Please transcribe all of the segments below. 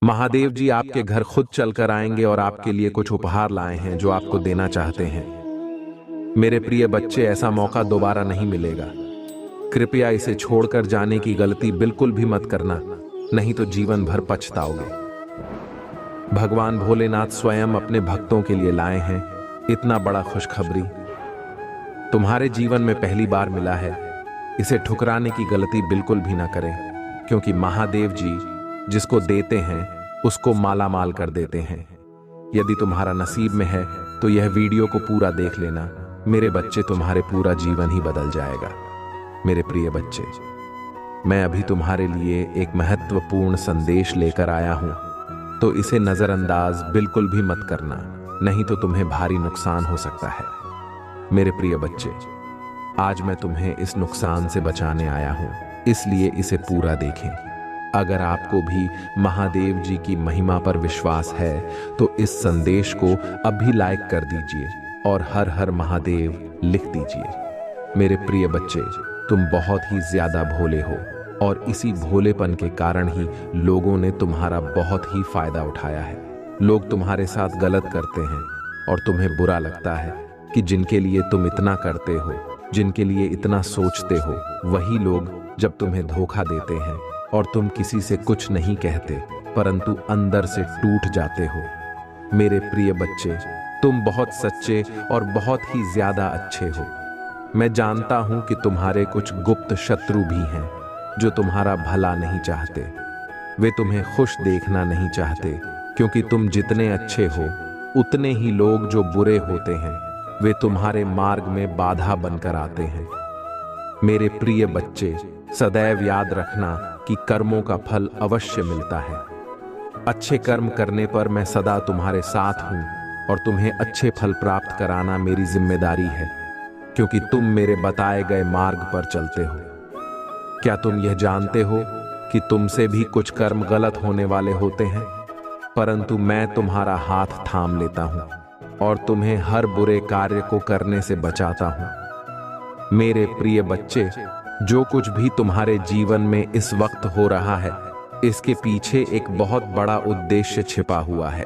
महादेव जी आपके घर खुद चलकर आएंगे और आपके लिए कुछ उपहार लाए हैं जो आपको देना चाहते हैं। मेरे प्रिय बच्चे, ऐसा मौका दोबारा नहीं मिलेगा। कृपया इसे छोड़कर जाने की गलती बिल्कुल भी मत करना, नहीं तो जीवन भर पछताओगे। भगवान भोलेनाथ स्वयं अपने भक्तों के लिए लाए हैं इतना बड़ा खुशखबरी। तुम्हारे जीवन में पहली बार मिला है। इसे ठुकराने की गलती बिल्कुल भी ना करें, क्योंकि महादेव जी जिसको देते हैं उसको माला माल कर देते हैं। यदि तुम्हारा नसीब में है तो यह वीडियो को पूरा देख लेना मेरे बच्चे, तुम्हारे पूरा जीवन ही बदल जाएगा। मेरे प्रिय बच्चे, मैं अभी तुम्हारे लिए एक महत्वपूर्ण संदेश लेकर आया हूं, तो इसे नजरअंदाज बिल्कुल भी मत करना, नहीं तो तुम्हें भारी नुकसान हो सकता है। मेरे प्रिय बच्चे, आज मैं तुम्हें इस नुकसान से बचाने आया हूं, इसलिए इसे पूरा देखें। अगर आपको भी महादेव जी की महिमा पर विश्वास है तो इस संदेश को अभी लाइक कर दीजिए और हर हर महादेव लिख दीजिए। मेरे प्रिय बच्चे, तुम बहुत ही ज्यादा भोले हो और इसी भोलेपन के कारण ही लोगों ने तुम्हारा बहुत ही फायदा उठाया है। लोग तुम्हारे साथ गलत करते हैं और तुम्हें बुरा लगता है कि जिनके लिए तुम इतना करते हो, जिनके लिए इतना सोचते हो, वही लोग जब तुम्हें धोखा देते हैं और तुम किसी से कुछ नहीं कहते परंतु अंदर से टूट जाते हो। मेरे प्रिय बच्चे, तुम बहुत सच्चे और बहुत ही ज्यादा अच्छे हो। मैं जानता हूं कि तुम्हारे कुछ गुप्त शत्रु भी हैं जो तुम्हारा भला नहीं चाहते। वे तुम्हें खुश देखना नहीं चाहते, क्योंकि तुम जितने अच्छे हो उतने ही लोग जो बुरे होते हैं वे तुम्हारे मार्ग में बाधा बनकर आते हैं। मेरे प्रिय बच्चे, सदैव याद रखना कि कर्मों का फल अवश्य मिलता है। अच्छे कर्म करने पर मैं सदा तुम्हारे साथ हूं और तुम्हें अच्छे फल प्राप्त कराना मेरी जिम्मेदारी है, क्योंकि तुम मेरे बताए गए मार्ग पर चलते हो। क्या तुम यह जानते हो कि तुमसे भी कुछ कर्म गलत होने वाले होते हैं, परंतु मैं तुम्हारा हाथ थाम लेता हूं और तुम्हें हर बुरे कार्य को करने से बचाता हूं। मेरे प्रिय बच्चे, जो कुछ भी तुम्हारे जीवन में इस वक्त हो रहा है, इसके पीछे एक बहुत बड़ा उद्देश्य छिपा हुआ है।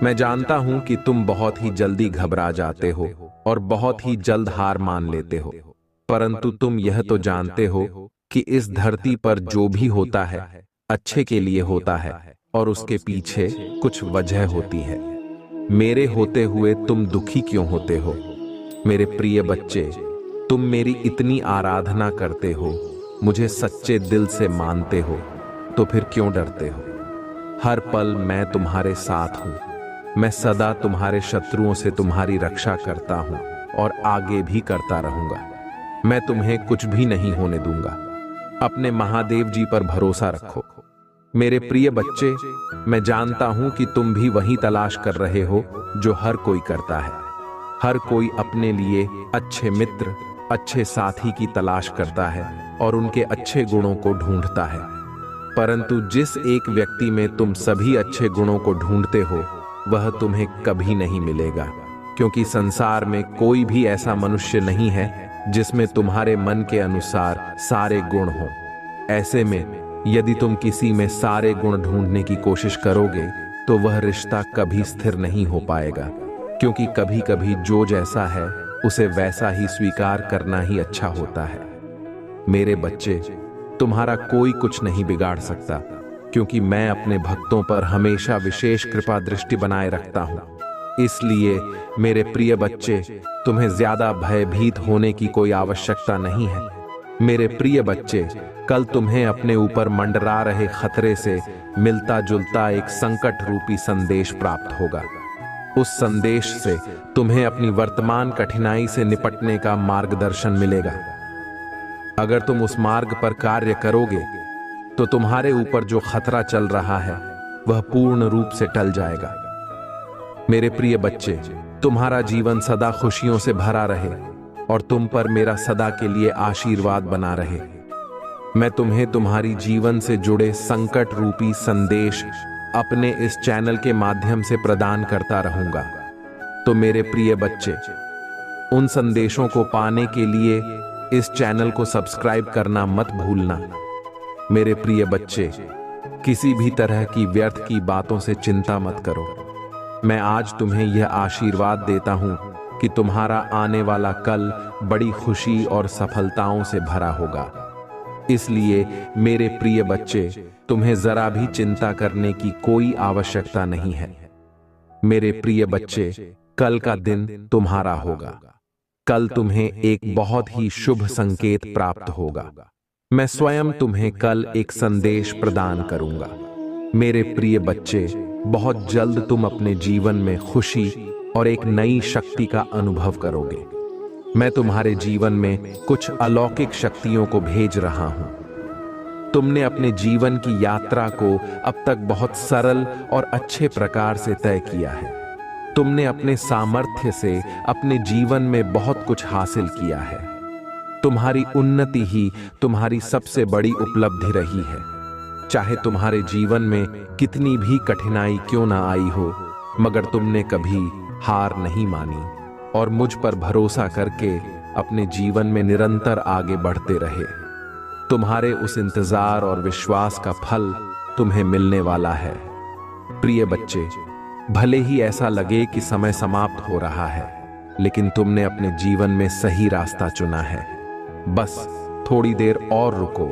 मैं जानता हूं कि तुम बहुत ही जल्दी घबरा जाते हो और बहुत ही जल्द हार मान लेते हो, परंतु तुम यह तो जानते हो कि इस धरती पर जो भी होता है अच्छे के लिए होता है और उसके पीछे कुछ वजह होती है। मेरे होते हुए तुम दुखी क्यों होते हो? मेरे प्रिय बच्चे, तुम मेरी इतनी आराधना करते हो, मुझे सच्चे दिल से मानते हो, तो फिर क्यों डरते हो? हर पल मैं तुम्हारे साथ हूं। मैं सदा तुम्हारे शत्रुओं से तुम्हारी रक्षा करता हूं और आगे भी करता रहूंगा। मैं तुम्हें कुछ भी नहीं होने दूंगा। अपने महादेव जी पर भरोसा रखो। मेरे प्रिय बच्चे, मैं जानता हूं कि तुम भी वही तलाश कर रहे हो जो हर कोई करता है। हर कोई अपने लिए अच्छे मित्र, अच्छे साथी की तलाश करता है और उनके अच्छे गुणों को ढूंढता है, परंतु जिस एक व्यक्ति में तुम सभी अच्छे गुणों को ढूंढते हो वह तुम्हें कभी नहीं मिलेगा, क्योंकि संसार में कोई भी ऐसा मनुष्य नहीं है जिसमें तुम्हारे मन के अनुसार सारे गुण हो। ऐसे में यदि तुम किसी में सारे गुण ढूंढने की कोशिश करोगे तो वह रिश्ता कभी स्थिर नहीं हो पाएगा, क्योंकि कभी कभी जो जैसा है उसे वैसा ही स्वीकार करना ही अच्छा होता है। मेरे बच्चे, तुम्हारा कोई कुछ नहीं बिगाड़ सकता, क्योंकि मैं अपने भक्तों पर हमेशा विशेष कृपा दृष्टि बनाए रखता हूं। इसलिए मेरे प्रिय बच्चे, तुम्हें ज्यादा भयभीत होने की कोई आवश्यकता नहीं है। मेरे प्रिय बच्चे, कल तुम्हें अपने ऊपर मंडरा रहे खतरे से मिलता जुलता एक संकट रूपी संदेश प्राप्त होगा। उस संदेश से तुम्हें अपनी वर्तमान कठिनाई से निपटने का मार्गदर्शन मिलेगा। अगर तुम उस मार्ग पर कार्य करोगे तो तुम्हारे ऊपर जो खतरा चल रहा है वह पूर्ण रूप से टल जाएगा। मेरे प्रिय बच्चे, तुम्हारा जीवन सदा खुशियों से भरा रहे और तुम पर मेरा सदा के लिए आशीर्वाद बना रहे। मैं तुम्हें तुम्हारी जीवन से जुड़े संकट रूपी संदेश अपने इस चैनल के माध्यम से प्रदान करता रहूंगा। तो मेरे प्रिय बच्चे, उन संदेशों को पाने के लिए इस चैनल को सब्सक्राइब करना मत भूलना। मेरे प्रिय बच्चे, किसी भी तरह की व्यर्थ की बातों से चिंता मत करो। मैं आज तुम्हें यह आशीर्वाद देता हूं कि तुम्हारा आने वाला कल बड़ी खुशी और सफलताओं से भरा होगा। इसलिए मेरे प्रिय बच्चे, तुम्हें जरा भी चिंता करने की कोई आवश्यकता नहीं है। मेरे प्रिय बच्चे, कल का दिन तुम्हारा होगा। कल तुम्हें एक बहुत ही शुभ संकेत प्राप्त होगा। मैं स्वयं तुम्हें कल एक संदेश प्रदान करूंगा। मेरे प्रिय बच्चे, बहुत जल्द तुम अपने जीवन में खुशी और एक नई शक्ति का अनुभव करोगे। मैं तुम्हारे जीवन में कुछ अलौकिक शक्तियों को भेज रहा हूं। तुमने अपने जीवन की यात्रा को अब तक बहुत सरल और अच्छे प्रकार से तय किया है। तुमने अपने सामर्थ्य से अपने जीवन में बहुत कुछ हासिल किया है। तुम्हारी उन्नति ही तुम्हारी सबसे बड़ी उपलब्धि रही है। चाहे तुम्हारे जीवन में कितनी भी कठिनाई क्यों ना आई हो, मगर तुमने कभी हार नहीं मानी और मुझ पर भरोसा करके अपने जीवन में निरंतर आगे बढ़ते रहे। तुम्हारे उस इंतजार और विश्वास का फल तुम्हें मिलने वाला है। प्रिय बच्चे, भले ही ऐसा लगे कि समय समाप्त हो रहा है, लेकिन तुमने अपने जीवन में सही रास्ता चुना है। बस थोड़ी देर और रुको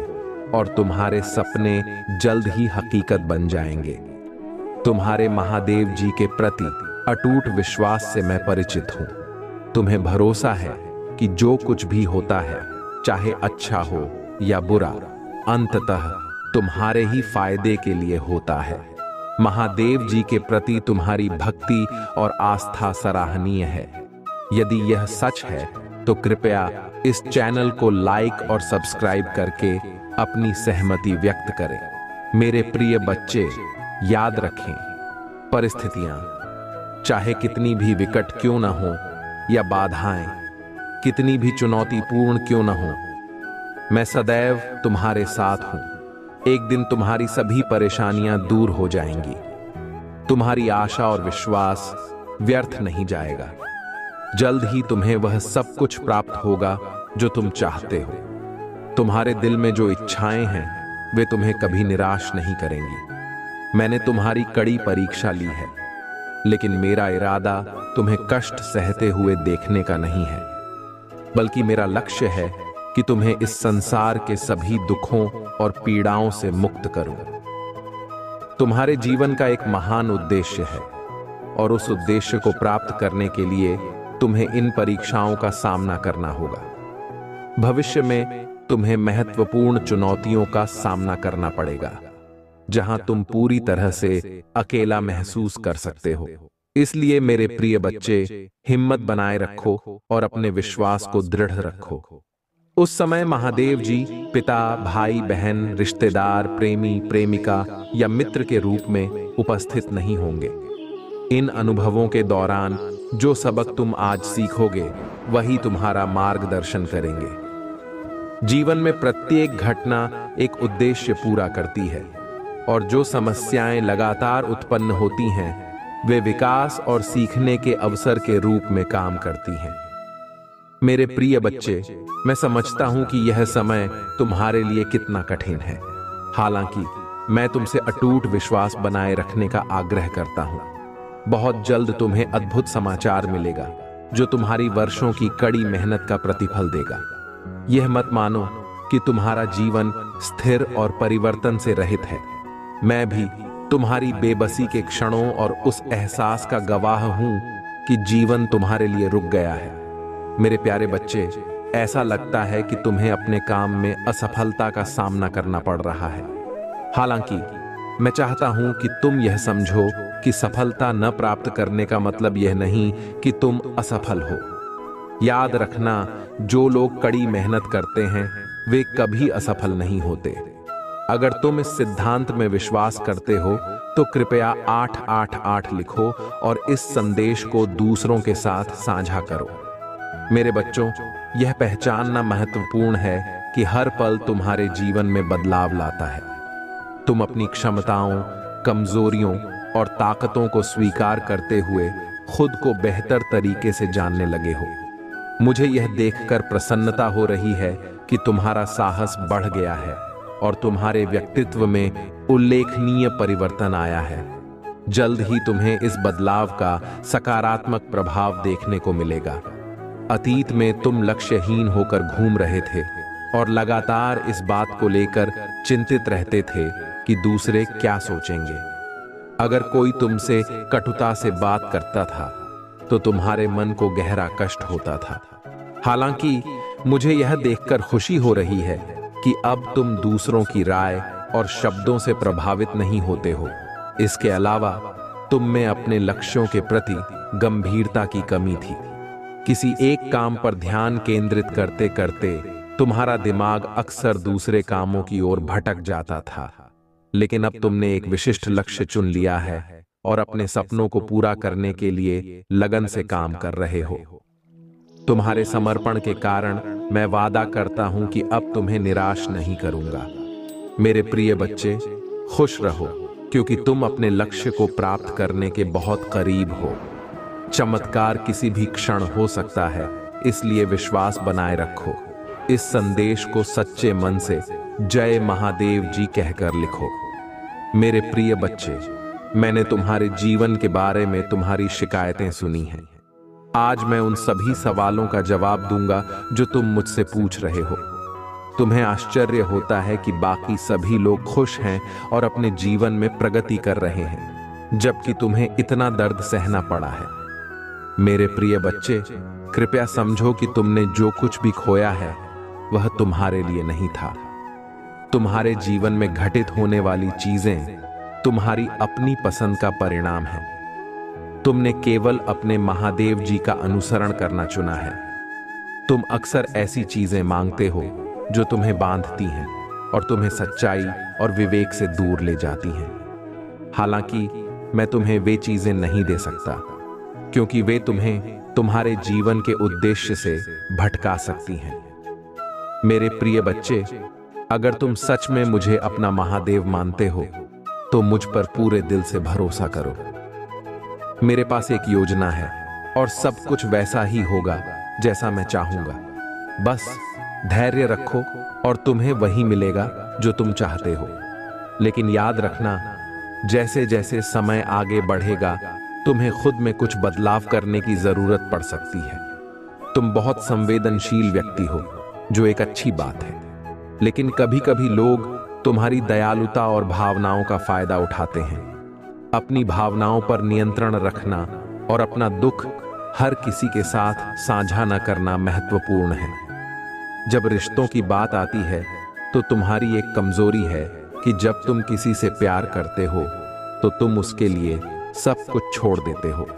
और तुम्हारे सपने जल्द ही हकीकत बन जाएंगे। तुम्हारे महादेव जी के प्रति अटूट विश्वास से मैं परिचित हूं। तुम्हें भरोसा है कि जो कुछ भी होता है, चाहे अच्छा हो या बुरा, अंततः तुम्हारे ही फायदे के लिए होता है। महादेव जी के प्रति तुम्हारी भक्ति और आस्था सराहनीय है। यदि यह सच है तो कृपया इस चैनल को लाइक और सब्सक्राइब करके अपनी सहमति व्यक्त करें। मेरे प्रिय बच्चे, याद रखें, परिस्थितियां चाहे कितनी भी विकट क्यों न हो या बाधाएं कितनी भी चुनौतीपूर्ण क्यों न हो, मैं सदैव तुम्हारे साथ हूं। एक दिन तुम्हारी सभी परेशानियां दूर हो जाएंगी। तुम्हारी आशा और विश्वास व्यर्थ नहीं जाएगा। जल्द ही तुम्हें वह सब कुछ प्राप्त होगा जो तुम चाहते हो। तुम्हारे दिल में जो इच्छाएं हैं, वे तुम्हें कभी निराश नहीं करेंगी। मैंने तुम्हारी कड़ी परीक्षा ली है, लेकिन मेरा इरादा तुम्हें कष्ट सहते हुए देखने का नहीं है, बल्कि मेरा लक्ष्य है कि तुम्हें इस संसार के सभी दुखों और पीड़ाओं से मुक्त करूं। तुम्हारे जीवन का एक महान उद्देश्य है और उस उद्देश्य को प्राप्त करने के लिए तुम्हें इन परीक्षाओं का सामना करना होगा। भविष्य में तुम्हें महत्वपूर्ण चुनौतियों का सामना करना पड़ेगा, जहां तुम पूरी तरह से अकेला महसूस कर सकते हो। इसलिए मेरे प्रिय बच्चे, हिम्मत बनाए रखो और अपने विश्वास को दृढ़ रखो। उस समय महादेव जी पिता, भाई, बहन, रिश्तेदार, प्रेमी, प्रेमिका या मित्र के रूप में उपस्थित नहीं होंगे। इन अनुभवों के दौरान जो सबक तुम आज सीखोगे, वही तुम्हारा मार्गदर्शन करेंगे। जीवन में प्रत्येक घटना एक उद्देश्य पूरा करती है और जो समस्याएं लगातार उत्पन्न होती हैं, वे विकास और सीखने के अवसर के रूप में काम करती हैं। मेरे प्रिय बच्चे, मैं समझता हूं कि यह समय तुम्हारे लिए कितना कठिन है। हालांकि मैं तुमसे अटूट विश्वास बनाए रखने का आग्रह करता हूं। बहुत जल्द तुम्हें अद्भुत समाचार मिलेगा जो तुम्हारी वर्षों की कड़ी मेहनत का प्रतिफल देगा। यह मत मानो कि तुम्हारा जीवन स्थिर और परिवर्तन से रहित है। मैं भी तुम्हारी बेबसी के क्षणों और उस एहसास का गवाह हूं कि जीवन तुम्हारे लिए रुक गया है। मेरे प्यारे बच्चे, ऐसा लगता है कि तुम्हें अपने काम में असफलता का सामना करना पड़ रहा है। हालांकि मैं चाहता हूं कि तुम यह समझो कि सफलता न प्राप्त करने का मतलब यह नहीं कि तुम असफल हो। याद रखना, जो लोग कड़ी मेहनत करते हैं, वे कभी असफल नहीं होते। अगर तुम इस सिद्धांत में विश्वास करते हो तो कृपया 888 लिखो और इस संदेश को दूसरों के साथ साझा करो। मेरे बच्चों, यह पहचानना महत्वपूर्ण है कि हर पल तुम्हारे जीवन में बदलाव लाता है। तुम अपनी क्षमताओं, कमजोरियों और ताकतों को स्वीकार करते हुए खुद को बेहतर तरीके से जानने लगे हो। मुझे यह देखकर प्रसन्नता हो रही है कि तुम्हारा साहस बढ़ गया है और तुम्हारे व्यक्तित्व में उल्लेखनीय परिवर्तन आया है। जल्द ही तुम्हें इस बदलाव का सकारात्मक प्रभाव देखने को मिलेगा। अतीत में तुम लक्ष्यहीन होकर घूम रहे थे और लगातार इस बात को लेकर चिंतित रहते थे कि दूसरे क्या सोचेंगे। अगर कोई तुमसे कटुता से बात करता था तो तुम्हारे मन को गहरा कष्ट होता था। हालांकि मुझे यह देखकर खुशी हो रही है कि अब तुम दूसरों की राय और शब्दों से प्रभावित नहीं होते हो। इसके अलावा तुम में अपने लक्ष्यों के प्रति गंभीरता की कमी थी। किसी एक काम पर ध्यान केंद्रित करते करते तुम्हारा दिमाग अक्सर दूसरे कामों की ओर भटक जाता था। लेकिन अब तुमने एक विशिष्ट लक्ष्य चुन लिया है और अपने सपनों को पूरा करने के लिए लगन से काम कर रहे हो। तुम्हारे समर्पण के कारण मैं वादा करता हूं कि अब तुम्हें निराश नहीं करूंगा। मेरे प्रिय बच्चे, खुश रहो क्योंकि तुम अपने लक्ष्य को प्राप्त करने के बहुत करीब हो। चमत्कार किसी भी क्षण हो सकता है, इसलिए विश्वास बनाए रखो। इस संदेश को सच्चे मन से जय महादेव जी कहकर लिखो। मेरे प्रिय बच्चे, मैंने तुम्हारे जीवन के बारे में तुम्हारी शिकायतें सुनी हैं। आज मैं उन सभी सवालों का जवाब दूंगा जो तुम मुझसे पूछ रहे हो। तुम्हें आश्चर्य होता है कि बाकी सभी लोग खुश हैं और अपने जीवन में प्रगति कर रहे हैं, जबकि तुम्हें इतना दर्द सहना पड़ा है। मेरे प्रिय बच्चे, कृपया समझो कि तुमने जो कुछ भी खोया है वह तुम्हारे लिए नहीं था। तुम्हारे जीवन में घटित होने वाली चीजें तुम्हारी अपनी पसंद का परिणाम है। तुमने केवल अपने महादेव जी का अनुसरण करना चुना है। तुम अक्सर ऐसी चीजें मांगते हो जो तुम्हें बांधती हैं और तुम्हें सच्चाई और विवेक से दूर ले जाती हैं। हालांकि मैं तुम्हें वे चीजें नहीं दे सकता क्योंकि वे तुम्हें तुम्हारे जीवन के उद्देश्य से भटका सकती हैं। मेरे प्रिय बच्चे, अगर तुम सच में मुझे अपना महादेव मानते हो तो मुझ पर पूरे दिल से भरोसा करो। मेरे पास एक योजना है और सब कुछ वैसा ही होगा जैसा मैं चाहूंगा। बस धैर्य रखो और तुम्हें वही मिलेगा जो तुम चाहते हो। लेकिन याद रखना, जैसे जैसे समय आगे बढ़ेगा तुम्हें खुद में कुछ बदलाव करने की जरूरत पड़ सकती है। तुम बहुत संवेदनशील व्यक्ति हो, जो एक अच्छी बात है, लेकिन कभी कभी लोग तुम्हारी दयालुता और भावनाओं का फायदा उठाते हैं। अपनी भावनाओं पर नियंत्रण रखना और अपना दुख हर किसी के साथ साझा न करना महत्वपूर्ण है। जब रिश्तों की बात आती है तो तुम्हारी एक कमजोरी है कि जब तुम किसी से प्यार करते हो तो तुम उसके लिए सब कुछ छोड़ देते हो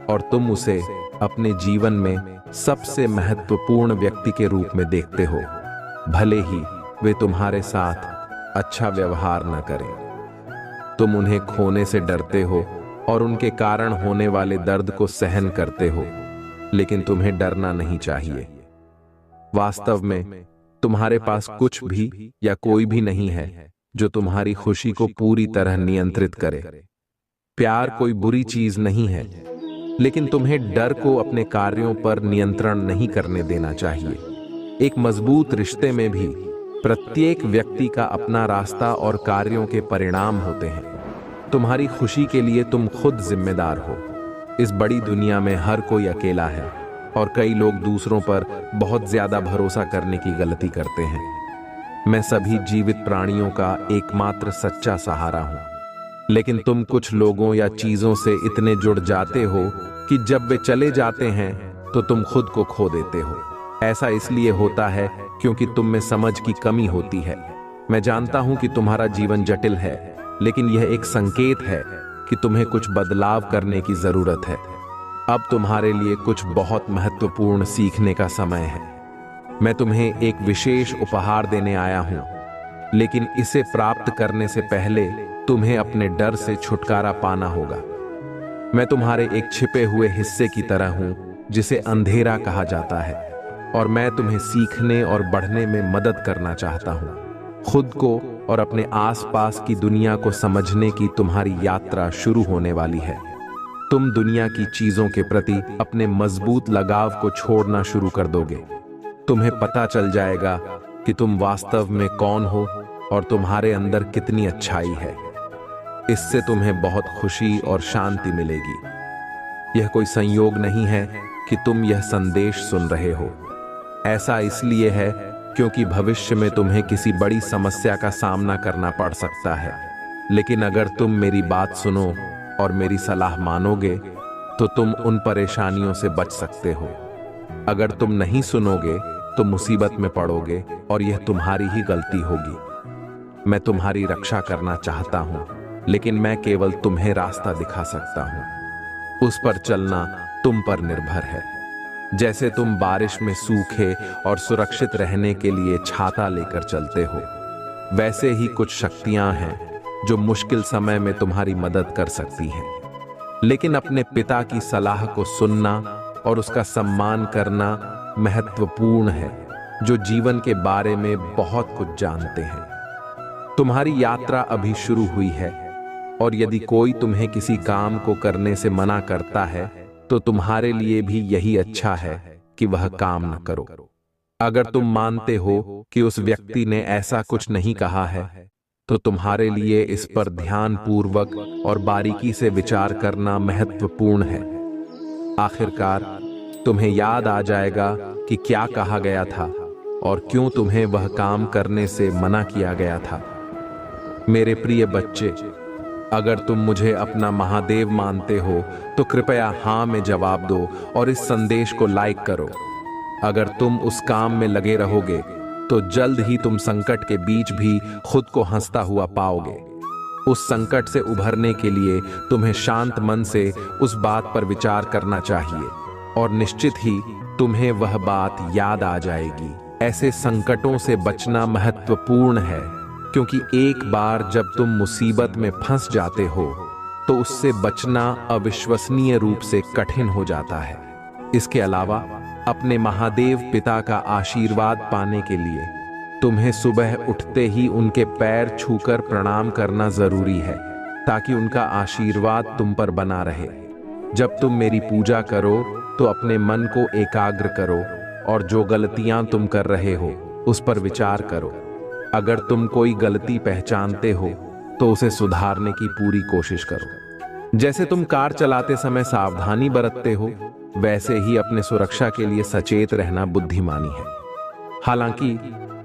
और तुम उसे अपने जीवन में सबसे महत्वपूर्ण व्यक्ति के रूप में देखते हो, भले ही वे तुम्हारे साथ अच्छा व्यवहार न करें। तुम उन्हें खोने से डरते हो और उनके कारण होने वाले दर्द को सहन करते हो, लेकिन तुम्हें डरना नहीं चाहिए। वास्तव में तुम्हारे पास कुछ भी या कोई भी नहीं है जो तुम्हारी खुशी को पूरी तरह नियंत्रित करे। प्यार कोई बुरी चीज नहीं है, लेकिन तुम्हें डर को अपने कार्यों पर नियंत्रण नहीं करने देना चाहिए। एक मजबूत रिश्ते में भी प्रत्येक व्यक्ति का अपना रास्ता और कार्यों के परिणाम होते हैं। तुम्हारी खुशी के लिए तुम खुद जिम्मेदार हो। इस बड़ी दुनिया में हर कोई अकेला है और कई लोग दूसरों पर बहुत ज्यादा भरोसा करने की गलती करते हैं। मैं सभी जीवित प्राणियों का एकमात्र सच्चा सहारा हूं, लेकिन तुम कुछ लोगों या चीजों से इतने जुड़ जाते हो कि जब वे चले जाते हैं तो तुम खुद को खो देते हो। ऐसा इसलिए होता है क्योंकि तुम में समझ की कमी होती है। मैं जानता हूं कि तुम्हारा जीवन जटिल है, लेकिन यह एक संकेत है कि तुम्हें कुछ बदलाव करने की जरूरत है। अब तुम्हारे लिए कुछ बहुत महत्वपूर्ण सीखने का समय है। मैं तुम्हें एक विशेष उपहार देने आया हूं, लेकिन इसे प्राप्त करने से पहले तुम्हें अपने डर से छुटकारा पाना होगा। मैं तुम्हारे एक छिपे हुए हिस्से की तरह हूं जिसे अंधेरा कहा जाता है, और मैं तुम्हें सीखने और बढ़ने में मदद करना चाहता हूं। खुद को और अपने आसपास की दुनिया को समझने की तुम्हारी यात्रा शुरू होने वाली है। तुम दुनिया की चीजों के प्रति अपने मजबूत लगाव को छोड़ना शुरू कर दोगे। तुम्हें पता चल जाएगा कि तुम वास्तव में कौन हो और तुम्हारे अंदर कितनी अच्छाई है। इससे तुम्हें बहुत खुशी और शांति मिलेगी। यह कोई संयोग नहीं है कि तुम यह संदेश सुन रहे हो। ऐसा इसलिए है क्योंकि भविष्य में तुम्हें किसी बड़ी समस्या का सामना करना पड़ सकता है। लेकिन अगर तुम मेरी बात सुनो और मेरी सलाह मानोगे तो तुम उन परेशानियों से बच सकते हो। अगर तुम नहीं सुनोगे तो मुसीबत में पड़ोगे और यह तुम्हारी ही गलती होगी। मैं तुम्हारी रक्षा करना चाहता हूं, लेकिन मैं केवल तुम्हें रास्ता दिखा सकता हूं। उस पर चलना तुम पर निर्भर है। जैसे तुम बारिश में सूखे और सुरक्षित रहने के लिए छाता लेकर चलते हो, वैसे ही कुछ शक्तियां हैं जो मुश्किल समय में तुम्हारी मदद कर सकती हैं। लेकिन अपने पिता की सलाह को सुनना और उसका सम्मान करना महत्वपूर्ण है, जो जीवन के बारे में बहुत कुछ जानते हैं। तुम्हारी यात्रा अभी शुरू हुई है और यदि कोई तुम्हें किसी काम को करने से मना करता है तो तुम्हारे लिए भी यही अच्छा है कि वह काम न करो। अगर तुम मानते हो कि उस व्यक्ति ने ऐसा कुछ नहीं कहा है तो तुम्हारे लिए इस पर ध्यानपूर्वक और बारीकी से विचार करना महत्वपूर्ण है। आखिरकार तुम्हें याद आ जाएगा कि क्या कहा गया था और क्यों तुम्हें वह काम करने से मना किया गया था। मेरे प्रिय बच्चे, अगर तुम मुझे अपना महादेव मानते हो तो कृपया हाँ में जवाब दो और इस संदेश को लाइक करो। अगर तुम उस काम में लगे रहोगे तो जल्द ही तुम संकट के बीच भी खुद को हंसता हुआ पाओगे। उस संकट से उभरने के लिए तुम्हें शांत मन से उस बात पर विचार करना चाहिए और निश्चित ही तुम्हें वह बात याद आ जाएगी। ऐसे संकटों से बचना महत्वपूर्ण है, क्योंकि एक बार जब तुम मुसीबत में फंस जाते हो तो उससे बचना अविश्वसनीय रूप से कठिन हो जाता है। इसके अलावा अपने महादेव पिता का आशीर्वाद पाने के लिए तुम्हें सुबह उठते ही उनके पैर छूकर प्रणाम करना जरूरी है, ताकि उनका आशीर्वाद तुम पर बना रहे। जब तुम मेरी पूजा करो तो अपने मन को एकाग्र करो और जो गलतियां तुम कर रहे हो उस पर विचार करो। अगर तुम कोई गलती पहचानते हो तो उसे सुधारने की पूरी कोशिश करो। जैसे तुम कार चलाते समय सावधानी बरतते हो, वैसे ही अपने सुरक्षा के लिए सचेत रहना बुद्धिमानी है। हालांकि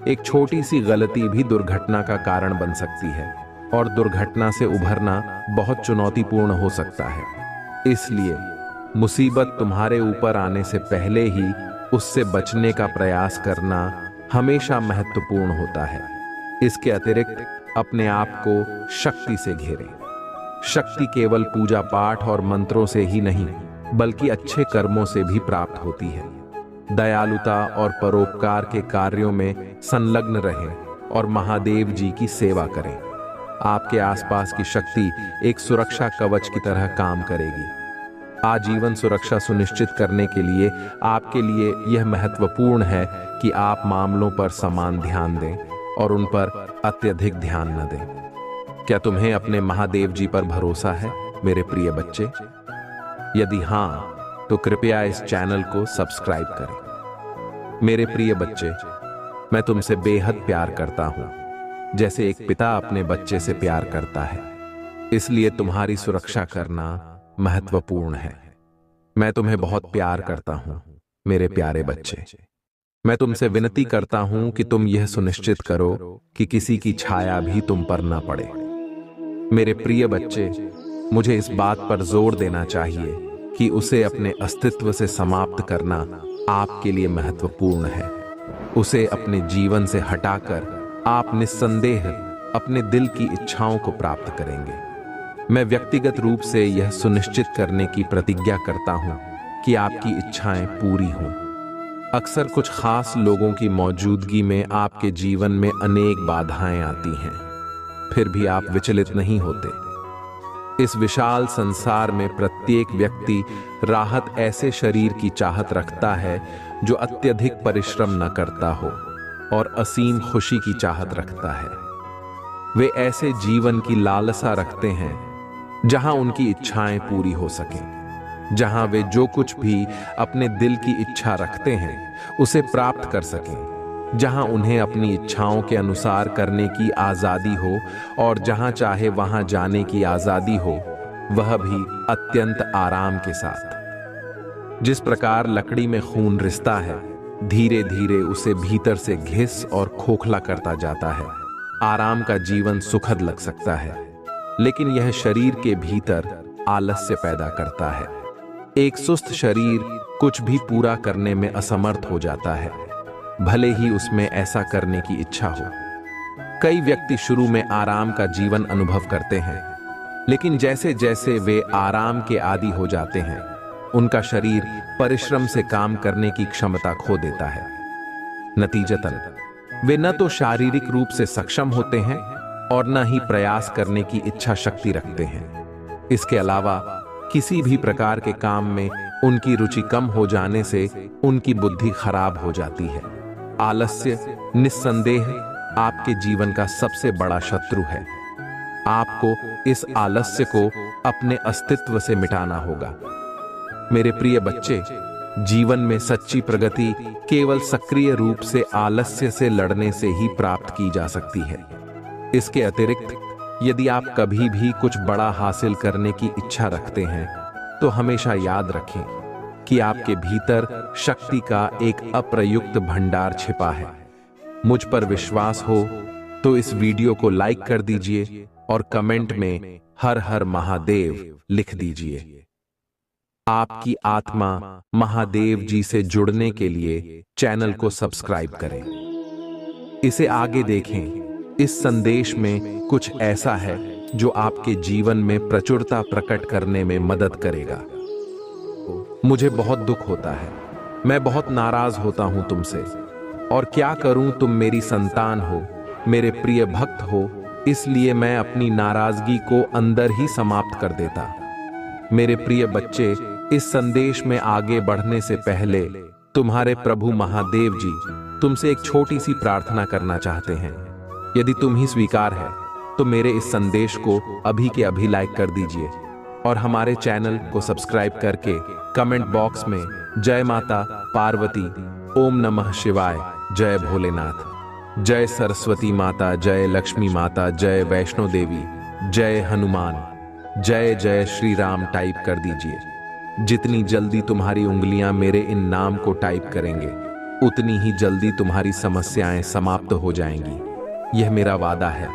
एक छोटी सी गलती भी दुर्घटना का कारण बन सकती है और दुर्घटना से उभरना बहुत चुनौतीपूर्ण हो सकता है। इसलिए मुसीबत तुम्हारे ऊपर आने से पहले ही उससे बचने का प्रयास करना हमेशा महत्वपूर्ण होता है। इसके अतिरिक्त अपने आप को शक्ति से घेरें। शक्ति केवल पूजा पाठ और मंत्रों से ही नहीं, बल्कि अच्छे कर्मों से भी प्राप्त होती है। दयालुता और परोपकार के कार्यों में संलग्न रहें और महादेव जी की सेवा करें। आपके आसपास की शक्ति एक सुरक्षा कवच की तरह काम करेगी। आजीवन सुरक्षा सुनिश्चित करने के लिए आपके लिए यह महत्वपूर्ण है कि आप मामलों पर समान ध्यान दें और उन पर अत्यधिक ध्यान न दें। क्या तुम्हें अपने महादेव जी पर भरोसा है, मेरे प्रिय बच्चे? यदि हाँ, तो कृपया इस चैनल को सब्सक्राइब करें। मेरे प्रिय बच्चे, मैं तुमसे बेहद प्यार करता हूं, जैसे एक पिता अपने बच्चे से प्यार करता है। इसलिए तुम्हारी सुरक्षा करना महत्वपूर्ण है। मैं तुम्हें बहुत प्यार करता हूं, मेरे प्यारे बच्चे। मैं तुमसे विनती करता हूं कि तुम यह सुनिश्चित करो कि किसी की छाया भी तुम पर न पड़े। मेरे प्रिय बच्चे, मुझे इस बात पर जोर देना चाहिए कि उसे अपने अस्तित्व से समाप्त करना आपके लिए महत्वपूर्ण है। उसे अपने जीवन से हटाकर आप निस्संदेह अपने दिल की इच्छाओं को प्राप्त करेंगे। मैं व्यक्तिगत रूप से यह सुनिश्चित करने की प्रतिज्ञा करता हूं कि आपकी इच्छाएं पूरी हों। अक्सर कुछ खास लोगों की मौजूदगी में आपके जीवन में अनेक बाधाएं आती हैं, फिर भी आप विचलित नहीं होते। इस विशाल संसार में प्रत्येक व्यक्ति राहत ऐसे शरीर की चाहत रखता है जो अत्यधिक परिश्रम न करता हो और असीम खुशी की चाहत रखता है। वे ऐसे जीवन की लालसा रखते हैं जहां उनकी इच्छाएं पूरी हो सकें, जहां वे जो कुछ भी अपने दिल की इच्छा रखते हैं उसे प्राप्त कर सकें। जहां उन्हें अपनी इच्छाओं के अनुसार करने की आजादी हो और जहां चाहे वहां जाने की आजादी हो, वह भी अत्यंत आराम के साथ। जिस प्रकार लकड़ी में खून रिसता है, धीरे धीरे उसे भीतर से घिस और खोखला करता जाता है। आराम का जीवन सुखद लग सकता है, लेकिन यह शरीर के भीतर आलस्य पैदा करता है। एक सुस्त शरीर कुछ भी पूरा करने में असमर्थ हो जाता है, भले ही उसमें ऐसा करने की इच्छा हो। कई व्यक्ति शुरू में आराम का जीवन अनुभव करते हैं, लेकिन जैसे जैसे वे आराम के आदी हो जाते हैं, उनका शरीर परिश्रम से काम करने की क्षमता खो देता है। नतीजतन वे न तो शारीरिक रूप से सक्षम होते हैं और न ही प्रयास करने की इच्छा शक्ति रखते हैं। इसके अलावा किसी भी प्रकार के काम में उनकी रुचि कम हो जाने से उनकी बुद्धि खराब हो जाती है। आलस्य निस्संदेह आपके जीवन का सबसे बड़ा शत्रु है। आपको इस आलस्य को अपने अस्तित्व से मिटाना होगा। मेरे प्रिय बच्चे, जीवन में सच्ची प्रगति केवल सक्रिय रूप से आलस्य से लड़ने से ही प्राप्त की जा सकती है। इसके अतिरिक्त यदि आप कभी भी कुछ बड़ा हासिल करने की इच्छा रखते हैं, तो हमेशा याद रखें कि आपके भीतर शक्ति का एक अप्रयुक्त भंडार छिपा है। मुझ पर विश्वास हो तो इस वीडियो को लाइक कर दीजिए और कमेंट में हर हर महादेव लिख दीजिए। आपकी आत्मा महादेव जी से जुड़ने के लिए चैनल को सब्सक्राइब करें। इसे आगे देखें। इस संदेश में कुछ ऐसा है जो आपके जीवन में प्रचुरता प्रकट करने में मदद करेगा। मुझे बहुत दुख होता है, मैं बहुत नाराज होता हूं तुमसे, और क्या करूं, तुम मेरी संतान हो, मेरे प्रिय भक्त हो, इसलिए मैं अपनी नाराजगी को अंदर ही समाप्त कर देता। मेरे प्रिय बच्चे, इस संदेश में आगे बढ़ने से पहले तुम्हारे प्रभु महादेव जी तुमसे एक छोटी सी प्रार्थना करना चाहते हैं। यदि तुम ही स्वीकार है तो मेरे इस संदेश को अभी के अभी लाइक कर दीजिए और हमारे चैनल को सब्सक्राइब करके कमेंट बॉक्स में जय माता पार्वती, ओम नमः शिवाय, जय भोलेनाथ, जय सरस्वती माता, जय लक्ष्मी माता, जय वैष्णो देवी, जय हनुमान, जय जय श्री राम टाइप कर दीजिए। जितनी जल्दी तुम्हारी उंगलियां मेरे इन नाम को टाइप करेंगे, उतनी ही जल्दी तुम्हारी समस्याएं समाप्त हो जाएंगी। यह मेरा वादा है।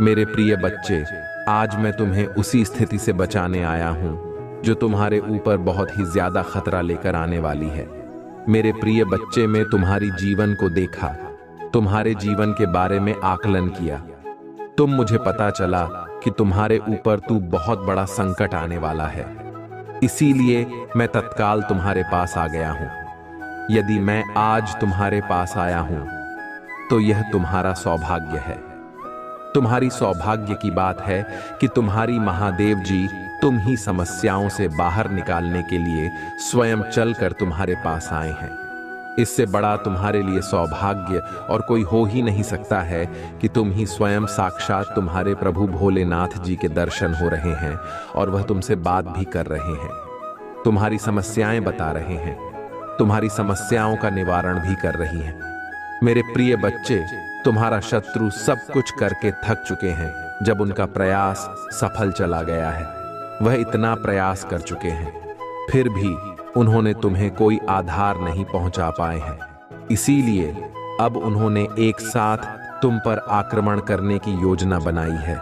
मेरे प्रिय बच्चे, आज मैं तुम्हें उसी स्थिति से बचाने आया हूं जो तुम्हारे ऊपर बहुत ही ज्यादा खतरा लेकर आने वाली है। मेरे प्रिय बच्चे, मैं तुम्हारी जीवन को देखा, तुम्हारे जीवन के बारे में आकलन किया। तुम मुझे पता चला कि तुम्हारे ऊपर बहुत बड़ा संकट आने वाला है, इसीलिए मैं तत्काल तुम्हारे पास आ गया हूं। यदि मैं आज तुम्हारे पास आया हूं तो यह तुम्हारा सौभाग्य है। तुम्हारी सौभाग्य की बात है कि तुम्हारी महादेव जी तुम ही समस्याओं से बाहर निकालने के लिए स्वयं चलकर तुम्हारे पास आए हैं। इससे बड़ा तुम्हारे लिए सौभाग्य और कोई हो ही नहीं सकता है कि तुम ही स्वयं साक्षात तुम्हारे प्रभु भोलेनाथ जी के दर्शन हो रहे हैं और वह तुमसे बात भी कर रहे हैं, तुम्हारी समस्याएं बता रहे हैं, तुम्हारी समस्याओं का निवारण भी कर रही हैं। मेरे प्रिय बच्चे, तुम्हारा शत्रु सब कुछ करके थक चुके हैं। जब उनका प्रयास सफल चला गया है, वह इतना प्रयास कर चुके हैं, फिर भी उन्होंने तुम्हें कोई आधार नहीं पहुंचा पाए हैं। इसीलिए अब उन्होंने एक साथ तुम पर आक्रमण करने की योजना बनाई है।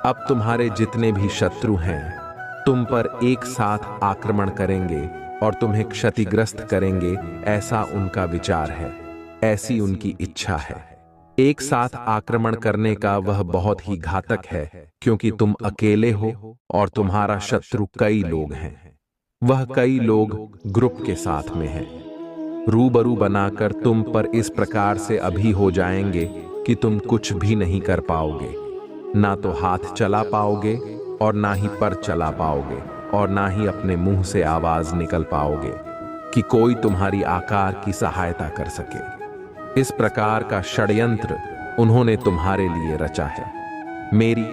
अब तुम्हारे जितने भी शत्रु हैं तुम पर एक साथ आक्रमण करेंगे और तुम्हें क्षतिग्रस्त करेंगे, ऐसा उनका विचार है, ऐसी उनकी इच्छा है। एक साथ आक्रमण करने का वह बहुत ही घातक है, क्योंकि तुम अकेले हो और तुम्हारा शत्रु कई लोग हैं। वह कई लोग ग्रुप के साथ में हैं। रूबरू बनाकर तुम पर इस प्रकार से अभी हो जाएंगे कि तुम कुछ भी नहीं कर पाओगे, ना तो हाथ चला पाओगे और ना ही पर चला पाओगे और ना ही अपने मुंह से आवाज निकल पाओगे कि कोई तुम्हारी आकार की सहायता कर सके। इस प्रकार का षड्यंत्र उन्होंने तुम्हारे लिए रचा है। मेरी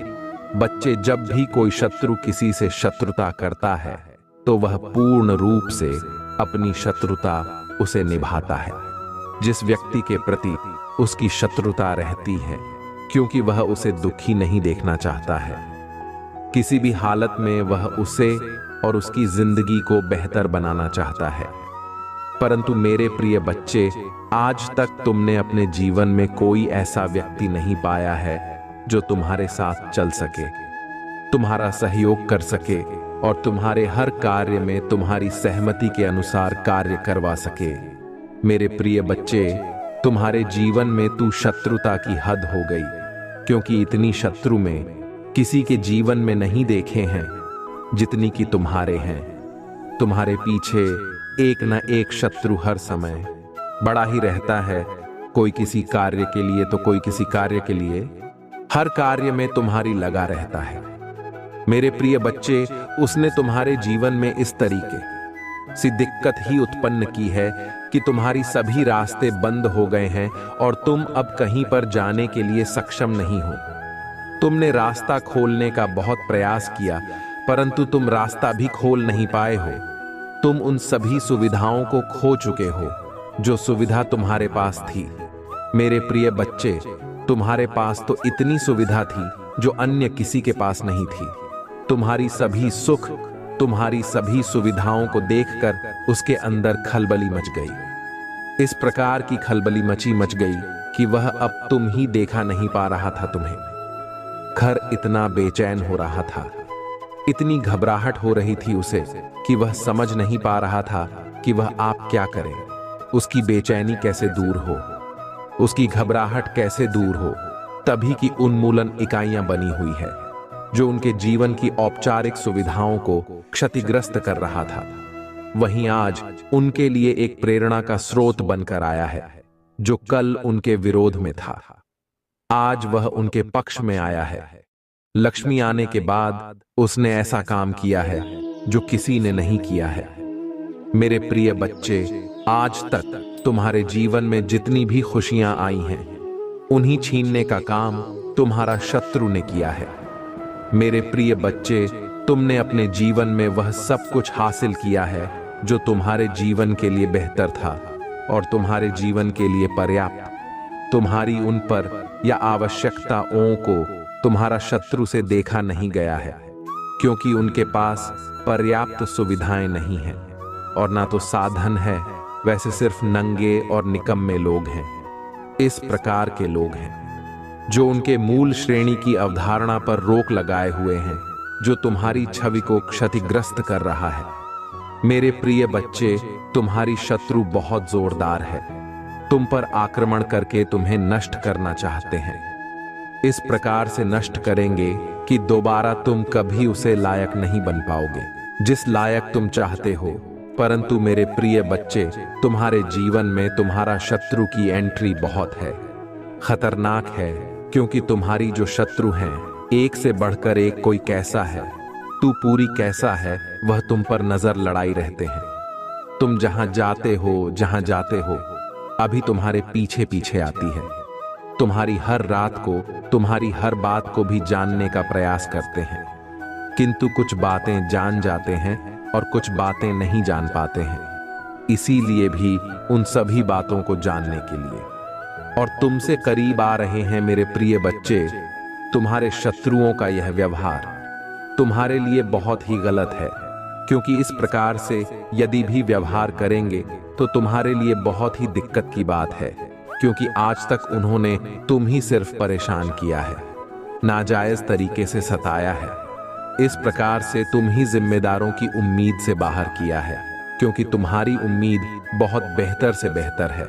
बच्चे, जब भी कोई शत्रु किसी से शत्रुता करता है तो वह पूर्ण रूप से अपनी शत्रुता उसे निभाता है। जिस व्यक्ति के प्रति उसकी शत्रुता रहती है, क्योंकि वह उसे दुखी नहीं देखना चाहता है। किसी भी हालत में वह उसे और उसकी जिंदगी को बेहतर बनाना चाहता है। परंतु मेरे प्रिय बच्चे, आज तक तुमने अपने जीवन में कोई ऐसा व्यक्ति नहीं पाया है जो तुम्हारे साथ चल सके, तुम्हारा सहयोग कर सके और तुम्हारे हर कार्य में तुम्हारी सहमति के अनुसार कार्य करवा सके। मेरे प्रिय बच्चे, तुम्हारे जीवन में तू शत्रुता की हद हो गई, क्योंकि इतनी शत्रु में किसी के जीवन में नहीं देखे हैं जितनी कि तुम्हारे हैं। तुम्हारे पीछे एक न एक शत्रु हर समय बड़ा ही रहता है, कोई किसी कार्य के लिए तो कोई किसी कार्य के लिए। हर कार्य में तुम्हारी लगा रहता है। मेरे प्रिय बच्चे, उसने तुम्हारे जीवन में इस तरीके सी दिक्कत ही उत्पन्न की है कि तुम्हारी सभी रास्ते बंद हो गए हैं और तुम अब कहीं पर जाने के लिए सक्षम नहीं हो। तुमने रास्ता खोलने का बहुत प्रयास किया, परंतु तुम रास्ता भी खोल नहीं पाए हो। तुम उन सभी सुविधाओं को खो चुके हो जो सुविधा तुम्हारे पास थी। मेरे प्रिय बच्चे, तुम्हारे पास तो इतनी सुविधा थी जो अन्य किसी के पास नहीं थी। तुम्हारी सभी सुख, तुम्हारी सभी सुविधाओं को देखकर उसके अंदर खलबली मच गई। इस प्रकार की खलबली मच गई कि वह अब तुम ही देखा नहीं पा रहा था तुम्हें। घर इतना बेचैन हो रहा था, इतनी घबराहट हो रही थी उसे कि वह समझ नहीं पा रहा था कि वह आप क्या करे, उसकी बेचैनी कैसे दूर हो, उसकी घबराहट कैसे दूर हो। तभी की उन्मूलन इकाइयां बनी हुई है जो उनके जीवन की औपचारिक सुविधाओं को क्षतिग्रस्त कर रहा था। वहीं आज उनके लिए एक प्रेरणा का स्रोत बनकर आया है जो कल उनके विरोध में था, आज वह उनके पक्ष में आया है। लक्ष्मी आने के बाद उसने ऐसा काम किया है जो किसी ने नहीं किया है। मेरे प्रिय बच्चे, आज तक तुम्हारे जीवन में जितनी भी खुशियां आई हैं, उन्हीं छीनने का काम तुम्हारा शत्रु ने किया है। मेरे प्रिय बच्चे, तुमने अपने जीवन में वह सब कुछ हासिल किया है जो तुम्हारे जीवन के लिए बेहतर था और तुम्हारे जीवन के लिए पर्याप्त। तुम्हारी उन पर या आवश्यकताओं को तुम्हारा शत्रु से देखा नहीं गया है, क्योंकि उनके पास पर्याप्त सुविधाएं नहीं हैं और ना तो साधन है। वैसे सिर्फ नंगे और निकम्मे लोग हैं। इस प्रकार के लोग हैं जो उनके मूल श्रेणी की अवधारणा पर रोक लगाए हुए हैं, जो तुम्हारी छवि को क्षतिग्रस्त कर रहा है। मेरे प्रिय बच्चे, तुम्हारी शत्रु बहुत जोरदार है, तुम पर आक्रमण करके तुम्हें नष्ट करना चाहते हैं। इस प्रकार से नष्ट करेंगे कि दोबारा तुम कभी उसे लायक नहीं बन पाओगे जिस लायक तुम चाहते हो। परंतु मेरे प्रिय बच्चे, तुम्हारे जीवन में तुम्हारा शत्रु की एंट्री बहुत है, खतरनाक है, क्योंकि तुम्हारी जो शत्रु हैं, एक से बढ़कर एक कोई कैसा है, तू पूरी कैसा है, वह तुम पर नजर लड़ाई रहते हैं। तुम जहां जाते हो अभी तुम्हारे पीछे पीछे आती है। तुम्हारी हर रात को, तुम्हारी हर बात को भी जानने का प्रयास करते हैं, किंतु कुछ बातें जान जाते हैं और कुछ बातें नहीं जान पाते हैं। इसीलिए भी उन सभी बातों को जानने के लिए और तुमसे करीब आ रहे हैं। मेरे प्रिय बच्चे, तुम्हारे शत्रुओं का यह व्यवहार तुम्हारे लिए बहुत ही गलत है, क्योंकि इस प्रकार से यदि भी व्यवहार करेंगे तो तुम्हारे लिए बहुत ही दिक्कत की बात है, क्योंकि आज तक उन्होंने तुम ही सिर्फ परेशान किया है, नाजायज तरीके से सताया है। इस प्रकार से तुम ही जिम्मेदारों की उम्मीद से बाहर किया है, क्योंकि तुम्हारी उम्मीद बहुत बेहतर से बेहतर है।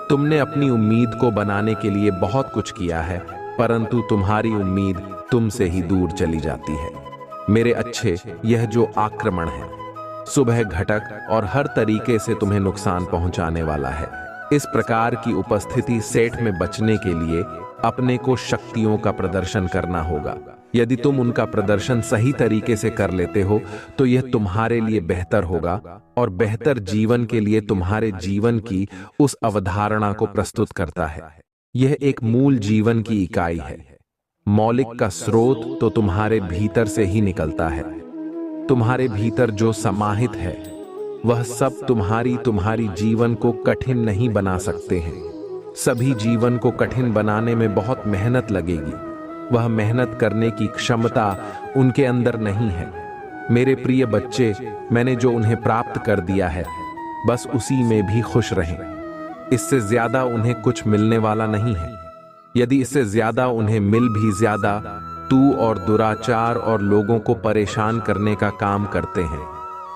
तुमने अपनी उम्मीद को बनाने के लिए बहुत कुछ किया है, परंतु तुम्हारी उम्मीद तुमसे ही दूर चली जाती है। मेरे अच्छे, यह जो आक्रमण है, सुबह घटक और हर तरीके से तुम्हें नुकसान पहुंचाने वाला है। इस प्रकार की उपस्थिति सेट में बचने के लिए अपने को शक्तियों का प्रदर्शन करना होगा। यदि तुम उनका प्रदर्शन सही तरीके से कर लेते हो तो यह तुम्हारे लिए बेहतर होगा और बेहतर जीवन के लिए तुम्हारे जीवन की उस अवधारणा को प्रस्तुत करता है। यह एक मूल जीवन की इकाई है। मौलिक का स्रोत तो तुम्हारे भीतर से ही निकलता है। तुम्हारे भीतर जो समाहित है वह सब तुम्हारी जीवन को कठिन नहीं बना सकते हैं। सभी जीवन को कठिन बनाने में बहुत मेहनत लगेगी। वह मेहनत करने की क्षमता उनके अंदर नहीं है। मेरे प्रिय बच्चे, मैंने जो उन्हें प्राप्त कर दिया है, बस उसी में भी खुश रहें। इससे ज्यादा उन्हें कुछ मिलने वाला नहीं है। यदि इससे ज्यादा उन्हें मिल भी ज्यादा, तू और दुराचार और लोगों को परेशान करने का काम करते हैं,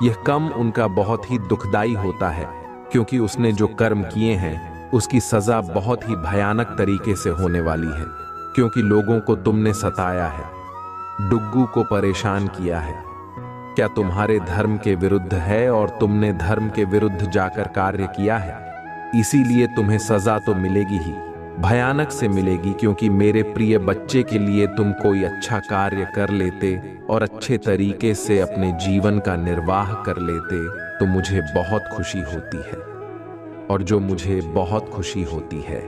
यह कम उनका बहुत ही दुखदाई होता है, क्योंकि उसने जो कर्म किए हैं उसकी सजा बहुत ही भयानक तरीके से होने वाली है। क्योंकि लोगों को तुमने सताया है, डुग्गू को परेशान किया है। क्या तुम्हारे धर्म के विरुद्ध है और तुमने धर्म के विरुद्ध जाकर कार्य किया है, इसीलिए तुम्हें सजा तो मिलेगी ही, भयानक से मिलेगी। क्योंकि मेरे प्रिय बच्चे के लिए तुम कोई अच्छा कार्य कर लेते और अच्छे तरीके से अपने जीवन का निर्वाह कर लेते तो मुझे बहुत खुशी होती है। और जो मुझे बहुत खुशी होती है,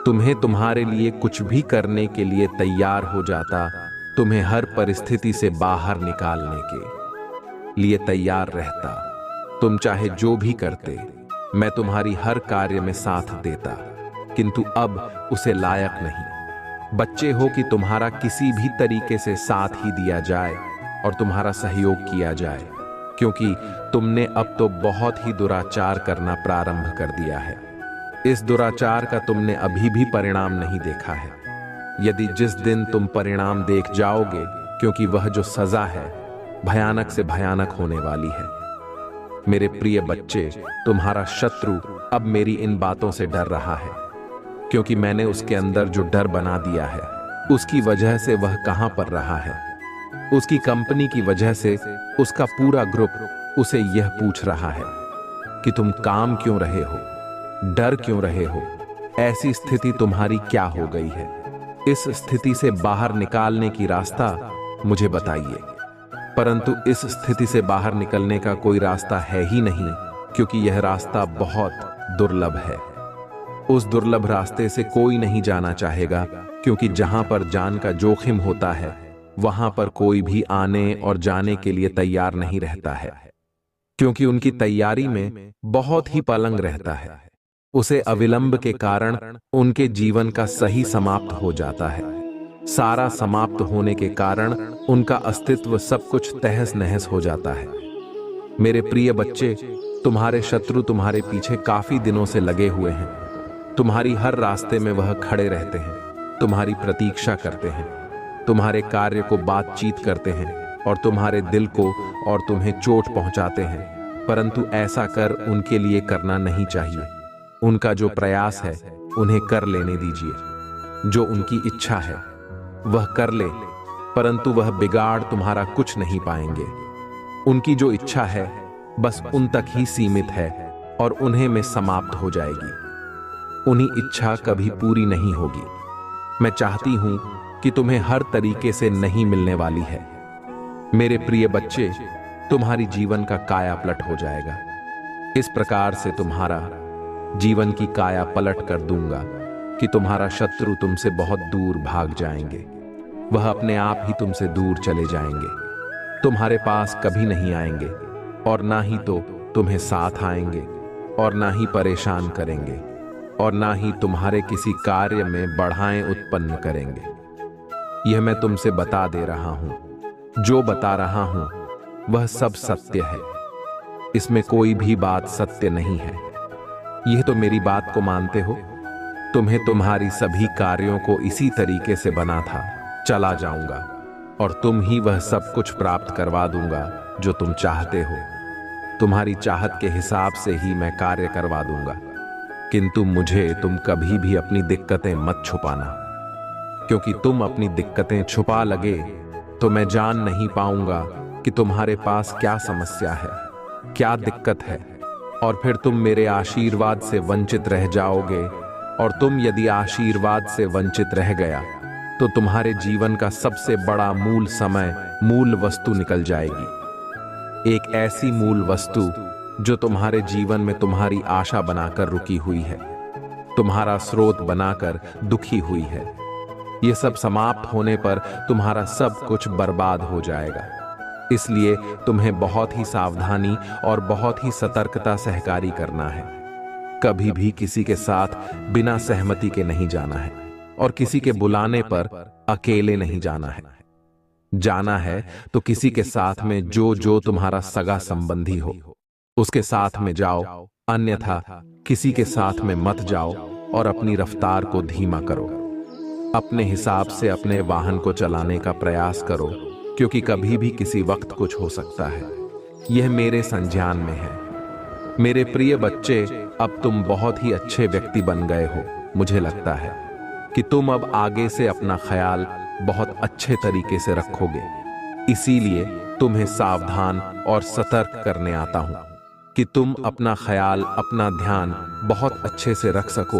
तुम्हें तुम्हारे लिए कुछ भी करने के लिए तैयार हो जाता, तुम्हें हर परिस्थिति से बाहर निकालने के लिए तैयार रहता। तुम चाहे जो भी करते, मैं तुम्हारी हर कार्य में साथ देता, किंतु अब उसे लायक नहीं। बच्चे हो कि तुम्हारा किसी भी तरीके से साथ ही दिया जाए और तुम्हारा सहयोग किया जाए, क्योंकि तुमने अब तो बहुत ही दुराचार करना प्रारंभ कर दिया है। इस दुराचार का तुमने अभी भी परिणाम नहीं देखा है। यदि जिस दिन तुम परिणाम देख जाओगे, क्योंकि वह जो सजा है भयानक से भयानक होने वाली है। मेरे प्रिय बच्चे, तुम्हारा शत्रु अब मेरी इन बातों से डर रहा है, क्योंकि मैंने उसके अंदर जो डर बना दिया है, उसकी वजह से वह कहां पर रहा है। उसकी कंपनी की वजह से उसका पूरा ग्रुप उसे यह पूछ रहा है कि तुम काम क्यों रहे हो, डर क्यों रहे हो, ऐसी स्थिति तुम्हारी क्या हो गई है। इस स्थिति से बाहर निकालने की रास्ता मुझे बताइए। परंतु इस स्थिति से बाहर निकलने का कोई रास्ता है ही नहीं, क्योंकि यह रास्ता बहुत दुर्लभ है। उस दुर्लभ रास्ते से कोई नहीं जाना चाहेगा, क्योंकि जहां पर जान का जोखिम होता है, वहां पर कोई भी आने और जाने के लिए तैयार नहीं रहता है, क्योंकि उनकी तैयारी में बहुत ही पलंग रहता है। उसे अविलंब के कारण उनके जीवन का सही समाप्त हो जाता है। सारा समाप्त होने के कारण उनका अस्तित्व सब कुछ तहस नहस हो जाता है। मेरे प्रिय बच्चे, तुम्हारे शत्रु तुम्हारे पीछे काफी दिनों से लगे हुए हैं। तुम्हारी हर रास्ते में वह खड़े रहते हैं, तुम्हारी प्रतीक्षा करते हैं, तुम्हारे कार्य को बातचीत करते हैं और तुम्हारे दिल को और तुम्हें चोट पहुंचाते हैं। परंतु ऐसा कर उनके लिए करना नहीं चाहिए। उनका जो प्रयास है उन्हें कर लेने दीजिए। जो उनकी इच्छा है वह कर ले, परंतु वह बिगाड़ तुम्हारा कुछ नहीं पाएंगे। उनकी जो इच्छा है बस उन तक ही सीमित है और उन्हें में समाप्त हो जाएगी। उन्हीं इच्छा कभी पूरी नहीं होगी। मैं चाहती हूं कि तुम्हें हर तरीके से नहीं मिलने वाली है। मेरे प्रिय बच्चे, तुम्हारी जीवन का काया पलट हो जाएगा। इस प्रकार से तुम्हारा जीवन की काया पलट कर दूंगा कि तुम्हारा शत्रु तुमसे बहुत दूर भाग जाएंगे। वह अपने आप ही तुमसे दूर चले जाएंगे, तुम्हारे पास कभी नहीं आएंगे और ना ही तो तुम्हें साथ आएंगे और ना ही परेशान करेंगे और ना ही तुम्हारे किसी कार्य में बाधाएं उत्पन्न करेंगे। यह मैं तुमसे बता दे रहा हूं। जो बता रहा हूं वह सब सत्य है। इसमें कोई भी बात सत्य नहीं है। यह तो मेरी बात को मानते हो। तुम्हें तुम्हारी सभी कार्यों को इसी तरीके से बना था। चला जाऊंगा और तुम ही वह सब कुछ प्राप्त करवा दूंगा जो तुम चाहते हो। तुम्हारी चाहत के हिसाब से ही मैं कार्य करवा दूंगा, किंतु मुझे तुम कभी भी अपनी दिक्कतें मत छुपाना, क्योंकि तुम अपनी दिक्कतें छुपा लगे तो मैं जान नहीं पाऊंगा कि तुम्हारे पास क्या समस्या है, क्या दिक्कत है, और फिर तुम मेरे आशीर्वाद से वंचित रह जाओगे। और तुम यदि आशीर्वाद से वंचित रह गया तो तुम्हारे जीवन का सबसे बड़ा मूल समय, मूल वस्तु निकल जाएगी। एक ऐसी मूल वस्तु जो तुम्हारे जीवन में तुम्हारी आशा बनाकर रुकी हुई है, तुम्हारा स्रोत बनाकर दुखी हुई है। यह सब समाप्त होने पर तुम्हारा सब कुछ बर्बाद हो जाएगा। इसलिए तुम्हें बहुत ही सावधानी और बहुत ही सतर्कता सहकारी करना है। कभी भी किसी के साथ बिना सहमति के नहीं जाना है और किसी के बुलाने पर अकेले नहीं जाना है। जाना है तो किसी के साथ में जो तुम्हारा सगा संबंधी हो उसके साथ में जाओ, अन्यथा किसी के साथ में मत जाओ और अपनी रफ्तार को धीमा करो। अपने हिसाब से अपने वाहन को चलाने का प्रयास करो, क्योंकि कभी भी किसी वक्त कुछ हो सकता है। यह मेरे संज्ञान में है। मेरे प्रिय बच्चे, अब तुम बहुत ही अच्छे व्यक्ति बन गए हो। मुझे लगता है कि तुम अब आगे से अपना ख्याल बहुत अच्छे तरीके से रखोगे। इसीलिए तुम्हें सावधान और सतर्क करने आता हूं कि तुम अपना ख्याल, अपना ध्यान बहुत अच्छे से रख सको,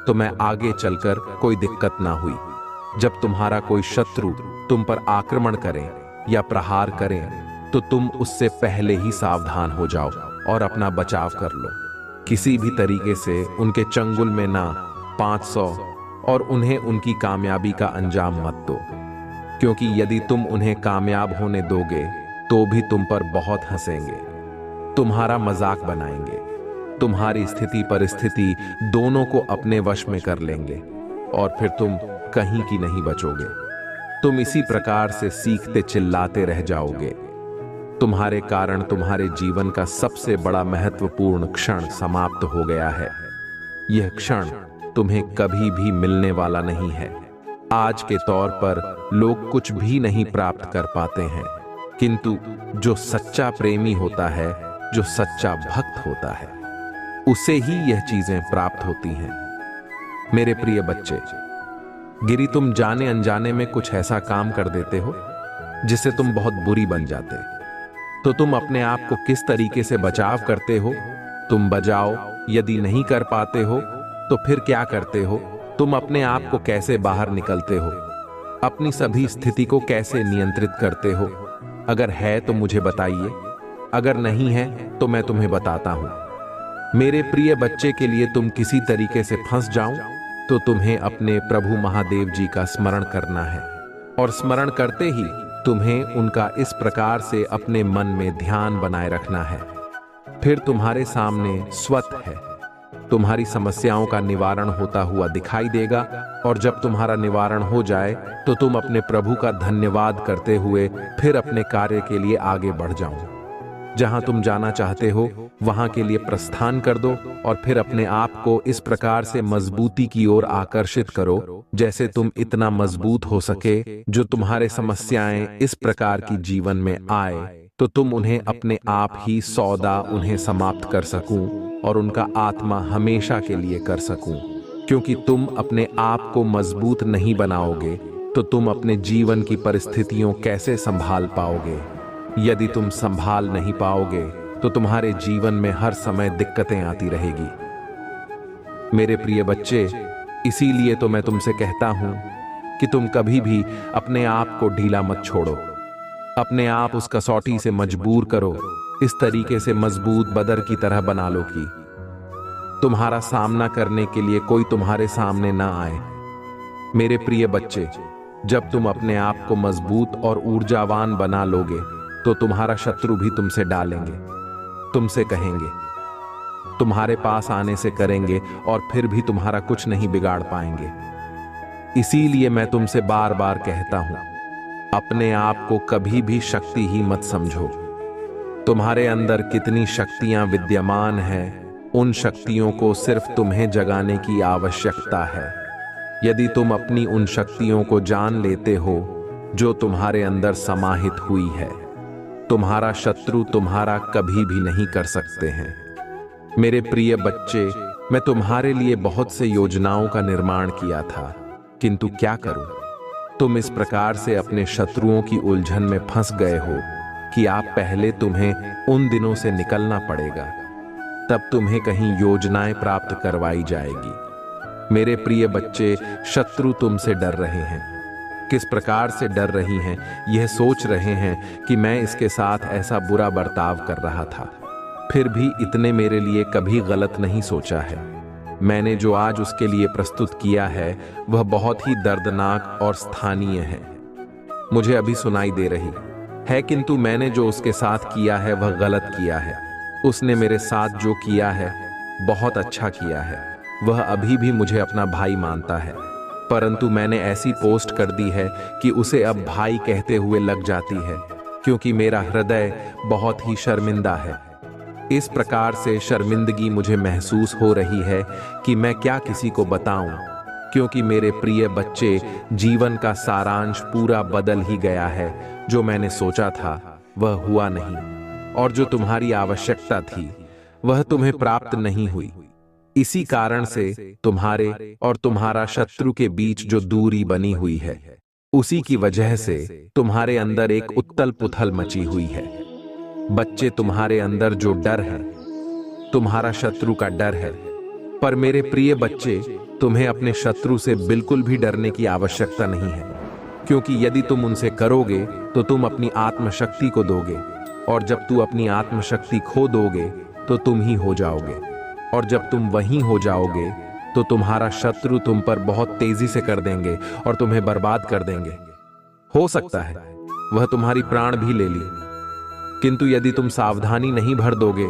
तो मैं आगे चलकर कोई दिक्कत ना हुई। जब तुम्हारा कोई शत्रु तुम पर आक्रमण करे या प्रहार करे तो तुम उससे पहले ही सावधान हो जाओ और अपना बचाव कर लो। किसी भी तरीके से उनके चंगुल में ना 500 और उन्हें उनकी कामयाबी का अंजाम मत दो, क्योंकि यदि तुम उन्हें कामयाब होने दोगे तो भी तुम पर बहुत हंसेंगे, तुम्हारा मजाक बनाएंगे, तुम्हारी स्थिति परिस्थिति दोनों को अपने वश में कर लेंगे और फिर तुम कहीं की नहीं बचोगे। तुम इसी प्रकार से सीखते चिल्लाते रह जाओगे। तुम्हारे कारण तुम्हारे जीवन का सबसे बड़ा महत्वपूर्ण क्षण समाप्त हो गया है। यह क्षण तुम्हें कभी भी मिलने वाला नहीं है। आज के तौर पर लोग कुछ भी नहीं प्राप्त कर पाते हैं, किंतु जो सच्चा प्रेमी होता है, जो सच्चा भक्त होता है, उसे ही यह चीजें प्राप्त होती हैं। मेरे प्रिय बच्चे, गिरी, तुम जाने अनजाने में कुछ ऐसा काम कर देते हो जिससे तुम बहुत बुरी बन जाते, तो तुम अपने आप को किस तरीके से बचाव करते हो? तुम बजाओ। यदि नहीं कर पाते हो तो फिर क्या करते हो? तुम अपने आप को कैसे बाहर निकलते हो? अपनी सभी स्थिति को कैसे नियंत्रित करते हो? अगर है तो मुझे बताइए, अगर नहीं है तो मैं तुम्हें बताता हूं। मेरे प्रिय बच्चे, के लिए तुम किसी तरीके से फंस जाओ तो तुम्हें अपने प्रभु महादेव जी का स्मरण करना है, और स्मरण करते ही तुम्हें उनका इस प्रकार से अपने मन में ध्यान बनाए रखना है। फिर तुम्हारे सामने स्वतः है तुम्हारी समस्याओं का निवारण होता हुआ दिखाई देगा, और जब तुम्हारा निवारण हो जाए तो तुम अपने प्रभु का धन्यवाद करते हुए फिर अपने कार्य के लिए आगे बढ़ जाओ। जहां तुम जाना चाहते हो वहां के लिए प्रस्थान कर दो, और फिर अपने आप को इस प्रकार से मजबूती की ओर आकर्षित करो जैसे तुम इतना मजबूत हो सके। जो तुम्हारे समस्याएं इस प्रकार की जीवन में आए तो तुम उन्हें अपने आप ही सौदा उन्हें समाप्त कर सकूं और उनका आत्मा हमेशा के लिए कर सकूं। क्योंकि तुम अपने आप को मजबूत नहीं बनाओगे तो तुम अपने जीवन की परिस्थितियों कैसे संभाल पाओगे? यदि तुम संभाल नहीं पाओगे तो तुम्हारे जीवन में हर समय दिक्कतें आती रहेगी। मेरे प्रिय बच्चे, इसीलिए तो मैं तुमसे कहता हूं कि तुम कभी भी अपने आप को ढीला मत छोड़ो। अपने आप उस कसौटी से मजबूर करो, इस तरीके से मजबूत बदर की तरह बना लो कि तुम्हारा सामना करने के लिए कोई तुम्हारे सामने ना आए। मेरे प्रिय बच्चे, जब तुम अपने आप को मजबूत और ऊर्जावान बना लोगे तो तुम्हारा शत्रु भी तुमसे डालेंगे, तुमसे कहेंगे, तुम्हारे पास आने से करेंगे और फिर भी तुम्हारा कुछ नहीं बिगाड़ पाएंगे। इसीलिए मैं तुमसे बार बार कहता हूं, अपने आप को कभी भी शक्ति ही मत समझो। तुम्हारे अंदर कितनी शक्तियां विद्यमान हैं, उन शक्तियों को सिर्फ तुम्हें जगाने की आवश्यकता है। यदि तुम अपनी उन शक्तियों को जान लेते हो जो तुम्हारे अंदर समाहित हुई है, तुम्हारा शत्रु तुम्हारा कभी भी नहीं कर सकते हैं। मेरे प्रिय बच्चे, मैं तुम्हारे लिए बहुत से योजनाओं का निर्माण किया था, किंतु क्या करूं? तुम इस प्रकार से अपने शत्रुओं की उलझन में फंस गए हो कि तुम्हें उन दिनों से निकलना पड़ेगा, तब तुम्हें कहीं योजनाएं प्राप्त करवाई जाएगी। मेरे प्रिय बच्चे, शत्रु तुमसे डर रहे हैं। किस प्रकार से डर रही हैं? यह सोच रहे हैं कि मैं इसके साथ ऐसा बुरा बर्ताव कर रहा था, फिर भी इतने मेरे लिए कभी गलत नहीं सोचा है। मैंने जो आज उसके लिए प्रस्तुत किया है वह बहुत ही दर्दनाक और स्थानीय है, मुझे अभी सुनाई दे रही है, किंतु मैंने जो उसके साथ किया है वह गलत किया है। उसने मेरे साथ जो किया है बहुत अच्छा किया है। वह अभी भी मुझे अपना भाई मानता है, परंतु मैंने ऐसी पोस्ट कर दी है कि उसे अब भाई कहते हुए लग जाती है, क्योंकि मेरा हृदय बहुत ही शर्मिंदा है। इस प्रकार से शर्मिंदगी मुझे महसूस हो रही है कि मैं क्या किसी को बताऊं, क्योंकि मेरे प्रिय बच्चे, जीवन का सारांश पूरा बदल ही गया है। जो मैंने सोचा था वह हुआ नहीं, और जो तुम्हारी आवश्यकता थी वह तुम्हें प्राप्त नहीं हुई। इसी कारण से तुम्हारे और तुम्हारा शत्रु के बीच जो दूरी बनी हुई है, उसी की वजह से तुम्हारे अंदर एक उथल पुथल मची हुई है। बच्चे, तुम्हारे अंदर जो डर है, तुम्हारा शत्रु का डर है। पर मेरे प्रिय बच्चे, तुम्हें अपने शत्रु से बिल्कुल भी डरने की आवश्यकता नहीं है, क्योंकि यदि तुम उनसे करोगे तो तुम अपनी आत्मशक्ति को दोगे, और जब तू अपनी आत्मशक्ति खो दोगे तो तुम ही हो जाओगे, और जब तुम वहीं हो जाओगे तो तुम्हारा शत्रु तुम पर बहुत तेजी से कर देंगे और तुम्हें बर्बाद कर देंगे। हो सकता है वह तुम्हारी प्राण भी ले ली, किंतु यदि तुम सावधानी नहीं भर दोगे,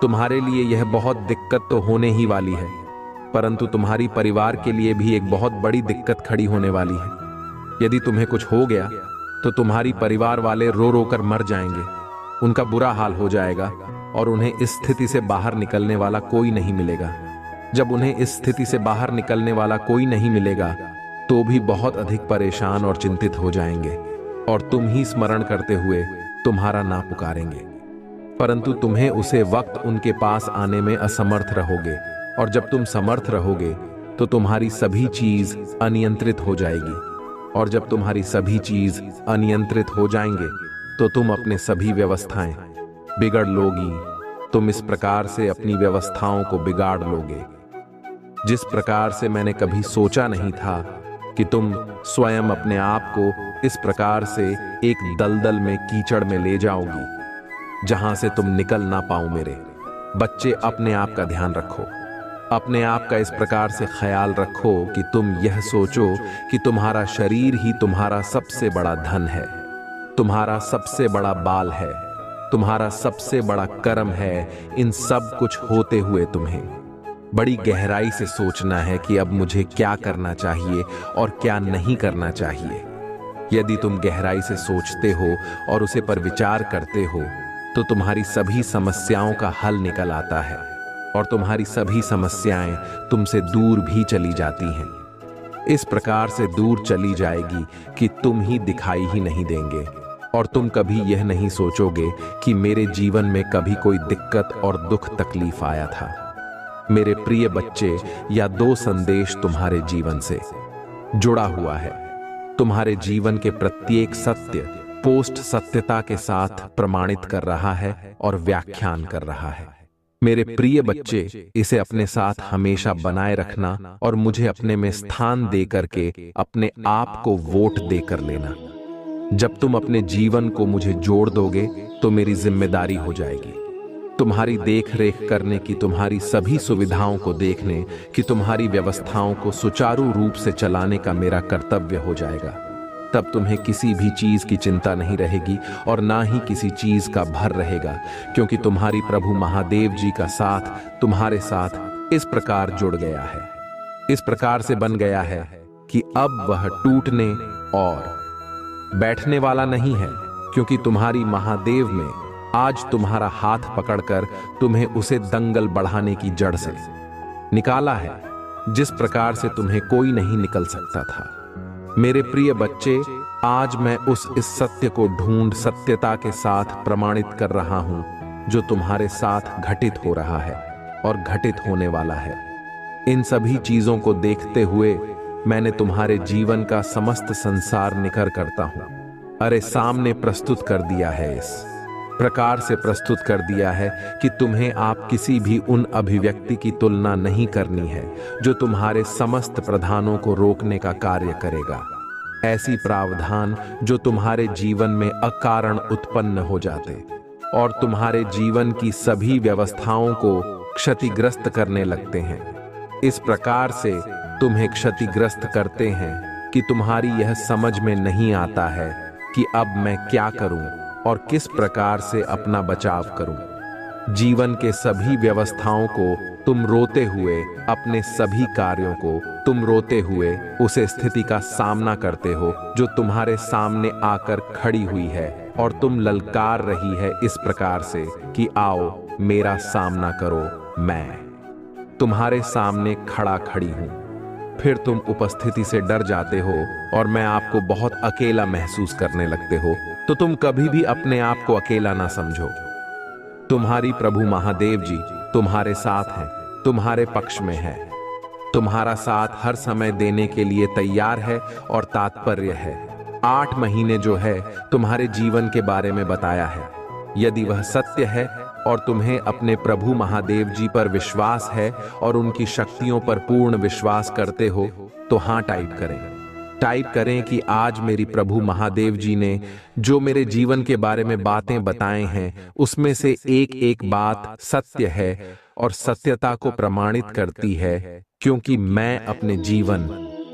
तुम्हारे लिए यह बहुत दिक्कत तो होने ही वाली है, परंतु तुम्हारी परिवार के लिए भी एक बहुत बड़ी दिक्कत खड़ी होने वाली है। यदि तुम्हें कुछ हो गया तो तुम्हारी परिवार वाले रो रो कर मर जाएंगे, उनका बुरा हाल हो जाएगा, और उन्हें इस स्थिति से बाहर निकलने वाला कोई नहीं मिलेगा। जब उन्हें इस स्थिति से बाहर निकलने वाला कोई नहीं मिलेगा तो भी बहुत अधिक परेशान और चिंतित हो जाएंगे, और तुम ही स्मरण करते हुए तुम्हारा ना पुकारेंगे, परंतु तुम्हें उसे वक्त उनके पास आने में असमर्थ रहोगे। और जब तुम समर्थ रहोगे तो तुम्हारी सभी चीज अनियंत्रित हो जाएगी, और जब तुम्हारी सभी चीज अनियंत्रित हो जाएंगे तो तुम अपने सभी व्यवस्थाएं बिगड़ लोगी। तुम इस प्रकार से अपनी व्यवस्थाओं को बिगाड़ लोगे, जिस प्रकार से मैंने कभी सोचा नहीं था कि तुम स्वयं अपने आप को इस प्रकार से एक दलदल में, कीचड़ में ले जाओगी जहां से तुम निकल ना पाओ। मेरे बच्चे, अपने आप का ध्यान रखो, अपने आप का इस प्रकार से ख्याल रखो कि तुम यह सोचो कि तुम्हारा शरीर ही तुम्हारा सबसे बड़ा धन है, तुम्हारा सबसे बड़ा बाल है, तुम्हारा सबसे बड़ा कर्म है। इन सब कुछ होते हुए तुम्हें बड़ी गहराई से सोचना है कि अब मुझे क्या करना चाहिए और क्या नहीं करना चाहिए। यदि तुम गहराई से सोचते हो और उसे पर विचार करते हो तो तुम्हारी सभी समस्याओं का हल निकल आता है, और तुम्हारी सभी समस्याएं तुमसे दूर भी चली जाती हैं। इस प्रकार से दूर चली जाएगी कि तुम ही दिखाई ही नहीं देंगे, और तुम कभी यह नहीं सोचोगे कि मेरे जीवन में कभी कोई दिक्कत और दुख तकलीफ आया था। मेरे प्रिय बच्चे, या दो संदेश तुम्हारे जीवन से जुड़ा हुआ है। तुम्हारे जीवन के प्रत्येक सत्य पोस्ट सत्यता के साथ प्रमाणित कर रहा है और व्याख्यान कर रहा है। मेरे प्रिय बच्चे, इसे अपने साथ हमेशा बनाए रखना और मुझे अपने में स्थान दे करके अपने आप को वोट देकर लेना। जब तुम अपने जीवन को मुझे जोड़ दोगे तो मेरी जिम्मेदारी हो जाएगी तुम्हारी देख रेख करने की, तुम्हारी सभी सुविधाओं को देखने की, तुम्हारी व्यवस्थाओं को सुचारू रूप से चलाने का मेरा कर्तव्य हो जाएगा। तब तुम्हें किसी भी चीज की चिंता नहीं रहेगी और ना ही किसी चीज का भर रहेगा, क्योंकि तुम्हारी प्रभु महादेव जी का साथ तुम्हारे साथ इस प्रकार जुड़ गया है, इस प्रकार से बन गया है कि अब वह टूटने और बैठने वाला नहीं है, क्योंकि तुम्हारी महादेव में आज तुम्हारा हाथ पकड़कर तुम्हें उसे दंगल बढ़ाने की जड़ से निकाला है, जिस प्रकार से तुम्हें कोई नहीं निकल सकता था। मेरे प्रिय बच्चे, आज मैं इस सत्य को ढूंढ सत्यता के साथ प्रमाणित कर रहा हूं, जो तुम्हारे साथ घटित हो रहा है और घटित होने वाला है। इन सभी चीजों को देखते हुए मैंने तुम्हारे जीवन का समस्त संसार निखर करता हूं, अरे सामने प्रस्तुत कर दिया है, इस प्रकार से प्रस्तुत कर दिया है कि तुम्हें आप किसी भी उन अभिव्यक्ति की तुलना नहीं करनी है जो तुम्हारे समस्त प्रधानों को रोकने का कार्य करेगा। ऐसी प्रावधान जो तुम्हारे जीवन में अकारण उत्पन्न हो जाते और तुम्हारे जीवन की सभी व्यवस्थाओं को क्षतिग्रस्त करने लगते हैं। इस प्रकार से तुम्हें क्षतिग्रस्त करते हैं कि तुम्हारी यह समझ में नहीं आता है कि अब मैं क्या करूं और किस प्रकार से अपना बचाव करूं। जीवन के सभी व्यवस्थाओं को तुम रोते हुए, अपने सभी कार्यों को तुम रोते हुए उस स्थिति का सामना करते हो जो तुम्हारे सामने आकर खड़ी हुई है, और तुम ललकार रही है इस प्रकार से कि आओ मेरा सामना करो, मैं तुम्हारे सामने खड़ी हूं। फिर तुम उपस्थिति से डर जाते हो और मैं आपको बहुत अकेला महसूस करने लगते हो, तो तुम कभी भी अपने आप को अकेला ना समझो। तुम्हारी प्रभु महादेव जी तुम्हारे साथ हैं, तुम्हारे पक्ष में है, तुम्हारा साथ हर समय देने के लिए तैयार है और तात्पर्य है। 8 महीने जो है तुम्हारे जीवन के बारे में बताया है। यदि वह सत्य है और तुम्हें अपने प्रभु महादेव जी पर विश्वास है और उनकी शक्तियों पर पूर्ण विश्वास करते हो, तो हाँ टाइप करें कि आज मेरी प्रभु महादेव जी ने जो मेरे जीवन के बारे में बातें बताए हैं, उसमें से एक एक बात सत्य है और सत्यता को प्रमाणित करती है, क्योंकि मैं अपने जीवन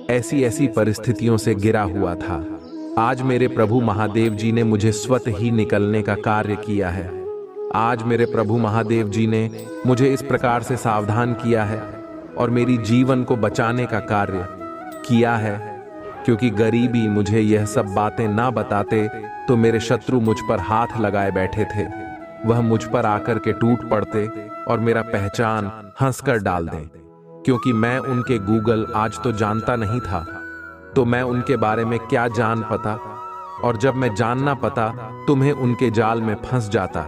ऐसी परिस्थितियों से गिरा हुआ था। आज मेरे प्रभु महादेव जी ने मुझे स्वतः ही निकलने का कार्य किया है। आज मेरे प्रभु महादेव जी ने मुझे इस प्रकार से सावधान किया है और मेरी जीवन को बचाने का कार्य किया है, क्योंकि गरीबी मुझे यह सब बातें ना बताते तो मेरे शत्रु मुझ पर हाथ लगाए बैठे थे। वह मुझ पर आकर के टूट पड़ते और मेरा पहचान हंसकर डाल दें, क्योंकि मैं उनके गूगल आज तो जानता नहीं था, तो मैं उनके बारे में क्या जान पाता, और जब मैं जानना पाता तुम्हें उनके जाल में फंस जाता,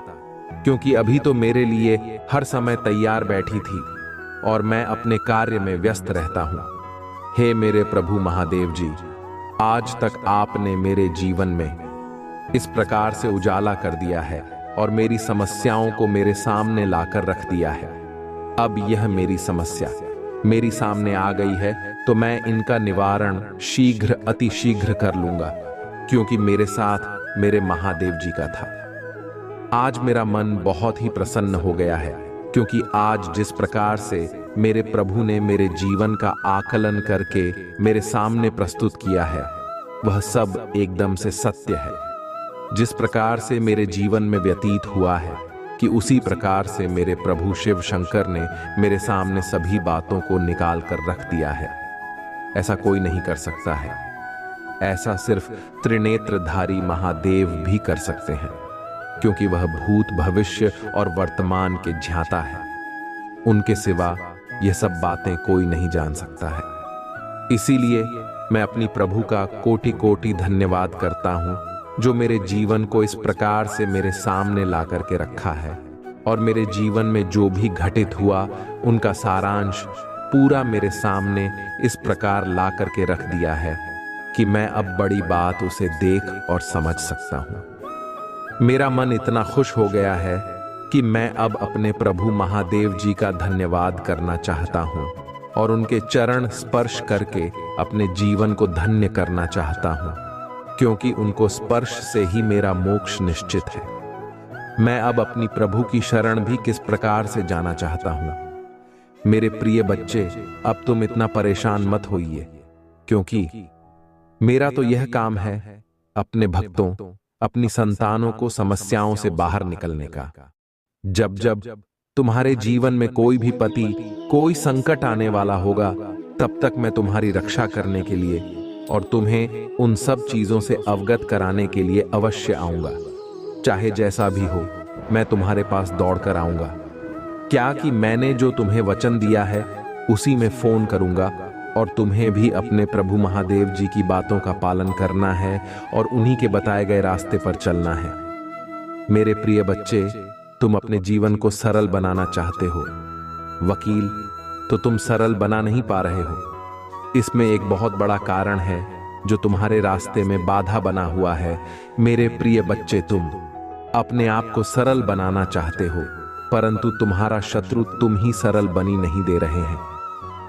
क्योंकि अभी तो मेरे लिए हर समय तैयार बैठी थी और मैं अपने कार्य में व्यस्त रहता हूं। हे मेरे प्रभु महादेव जी, आज तक आपने मेरे जीवन में इस प्रकार से उजाला कर दिया है और मेरी समस्याओं को मेरे सामने लाकर रख दिया है। अब यह मेरी समस्या मेरी सामने आ गई है, तो मैं इनका निवारण शीघ्र अति शीघ्र कर लूंगा, क्योंकि मेरे साथ मेरे महादेव जी का था। आज मेरा मन बहुत ही प्रसन्न हो गया है, क्योंकि आज जिस प्रकार से मेरे प्रभु ने मेरे जीवन का आकलन करके मेरे सामने प्रस्तुत किया है, वह सब एकदम से सत्य है। जिस प्रकार से मेरे जीवन में व्यतीत हुआ है कि उसी प्रकार से मेरे प्रभु शिव शंकर ने मेरे सामने सभी बातों को निकाल कर रख दिया है। ऐसा कोई नहीं कर सकता है, ऐसा सिर्फ त्रिनेत्रधारी महादेव भी कर सकते हैं, क्योंकि वह भूत भविष्य और वर्तमान के ज्ञाता है। उनके सिवा यह सब बातें कोई नहीं जान सकता है। इसीलिए मैं अपनी प्रभु का कोटि कोटि धन्यवाद करता हूं, जो मेरे जीवन को इस प्रकार से मेरे सामने ला करके रखा है, और मेरे जीवन में जो भी घटित हुआ उनका सारांश पूरा मेरे सामने इस प्रकार ला करके रख दिया है कि मैं अब बड़ी बात उसे देख और समझ सकता हूं। मेरा मन इतना खुश हो गया है कि मैं अब अपने प्रभु महादेव जी का धन्यवाद करना चाहता हूं और उनके चरण स्पर्श करके अपने जीवन को धन्य करना चाहता हूं, क्योंकि उनको स्पर्श से ही मेरा मोक्ष निश्चित है। मैं अब अपनी प्रभु की शरण भी किस प्रकार से जाना चाहता हूं। मेरे प्रिय बच्चे, अब तुम इतना परेशान मत होइए, क्योंकि मेरा तो यह काम है अपने भक्तों, अपनी संतानों को समस्याओं से बाहर निकलने का। जब जब तुम्हारे जीवन में कोई भी पति, कोई संकट आने वाला होगा, तब तक मैं तुम्हारी रक्षा करने के लिए और तुम्हें उन सब चीजों से अवगत कराने के लिए अवश्य आऊंगा। चाहे जैसा भी हो, मैं तुम्हारे पास दौड़कर आऊंगा। क्या कि मैंने जो तुम्हें वचन दिया है उसी में फोन करूंगा, और तुम्हें भी अपने प्रभु महादेव जी की बातों का पालन करना है और उन्हीं के बताए गए रास्ते पर चलना है। मेरे प्रिय बच्चे, तुम अपने जीवन को सरल बनाना चाहते हो, वकील, तो तुम सरल बना नहीं पा रहे हो। इसमें एक बहुत बड़ा कारण है जो तुम्हारे रास्ते में बाधा बना हुआ है। मेरे प्रिय बच्चे, तुम अपने आप को सरल बनाना चाहते हो, परंतु तुम्हारा शत्रु तुम ही सरल बनी नहीं दे रहे हैं।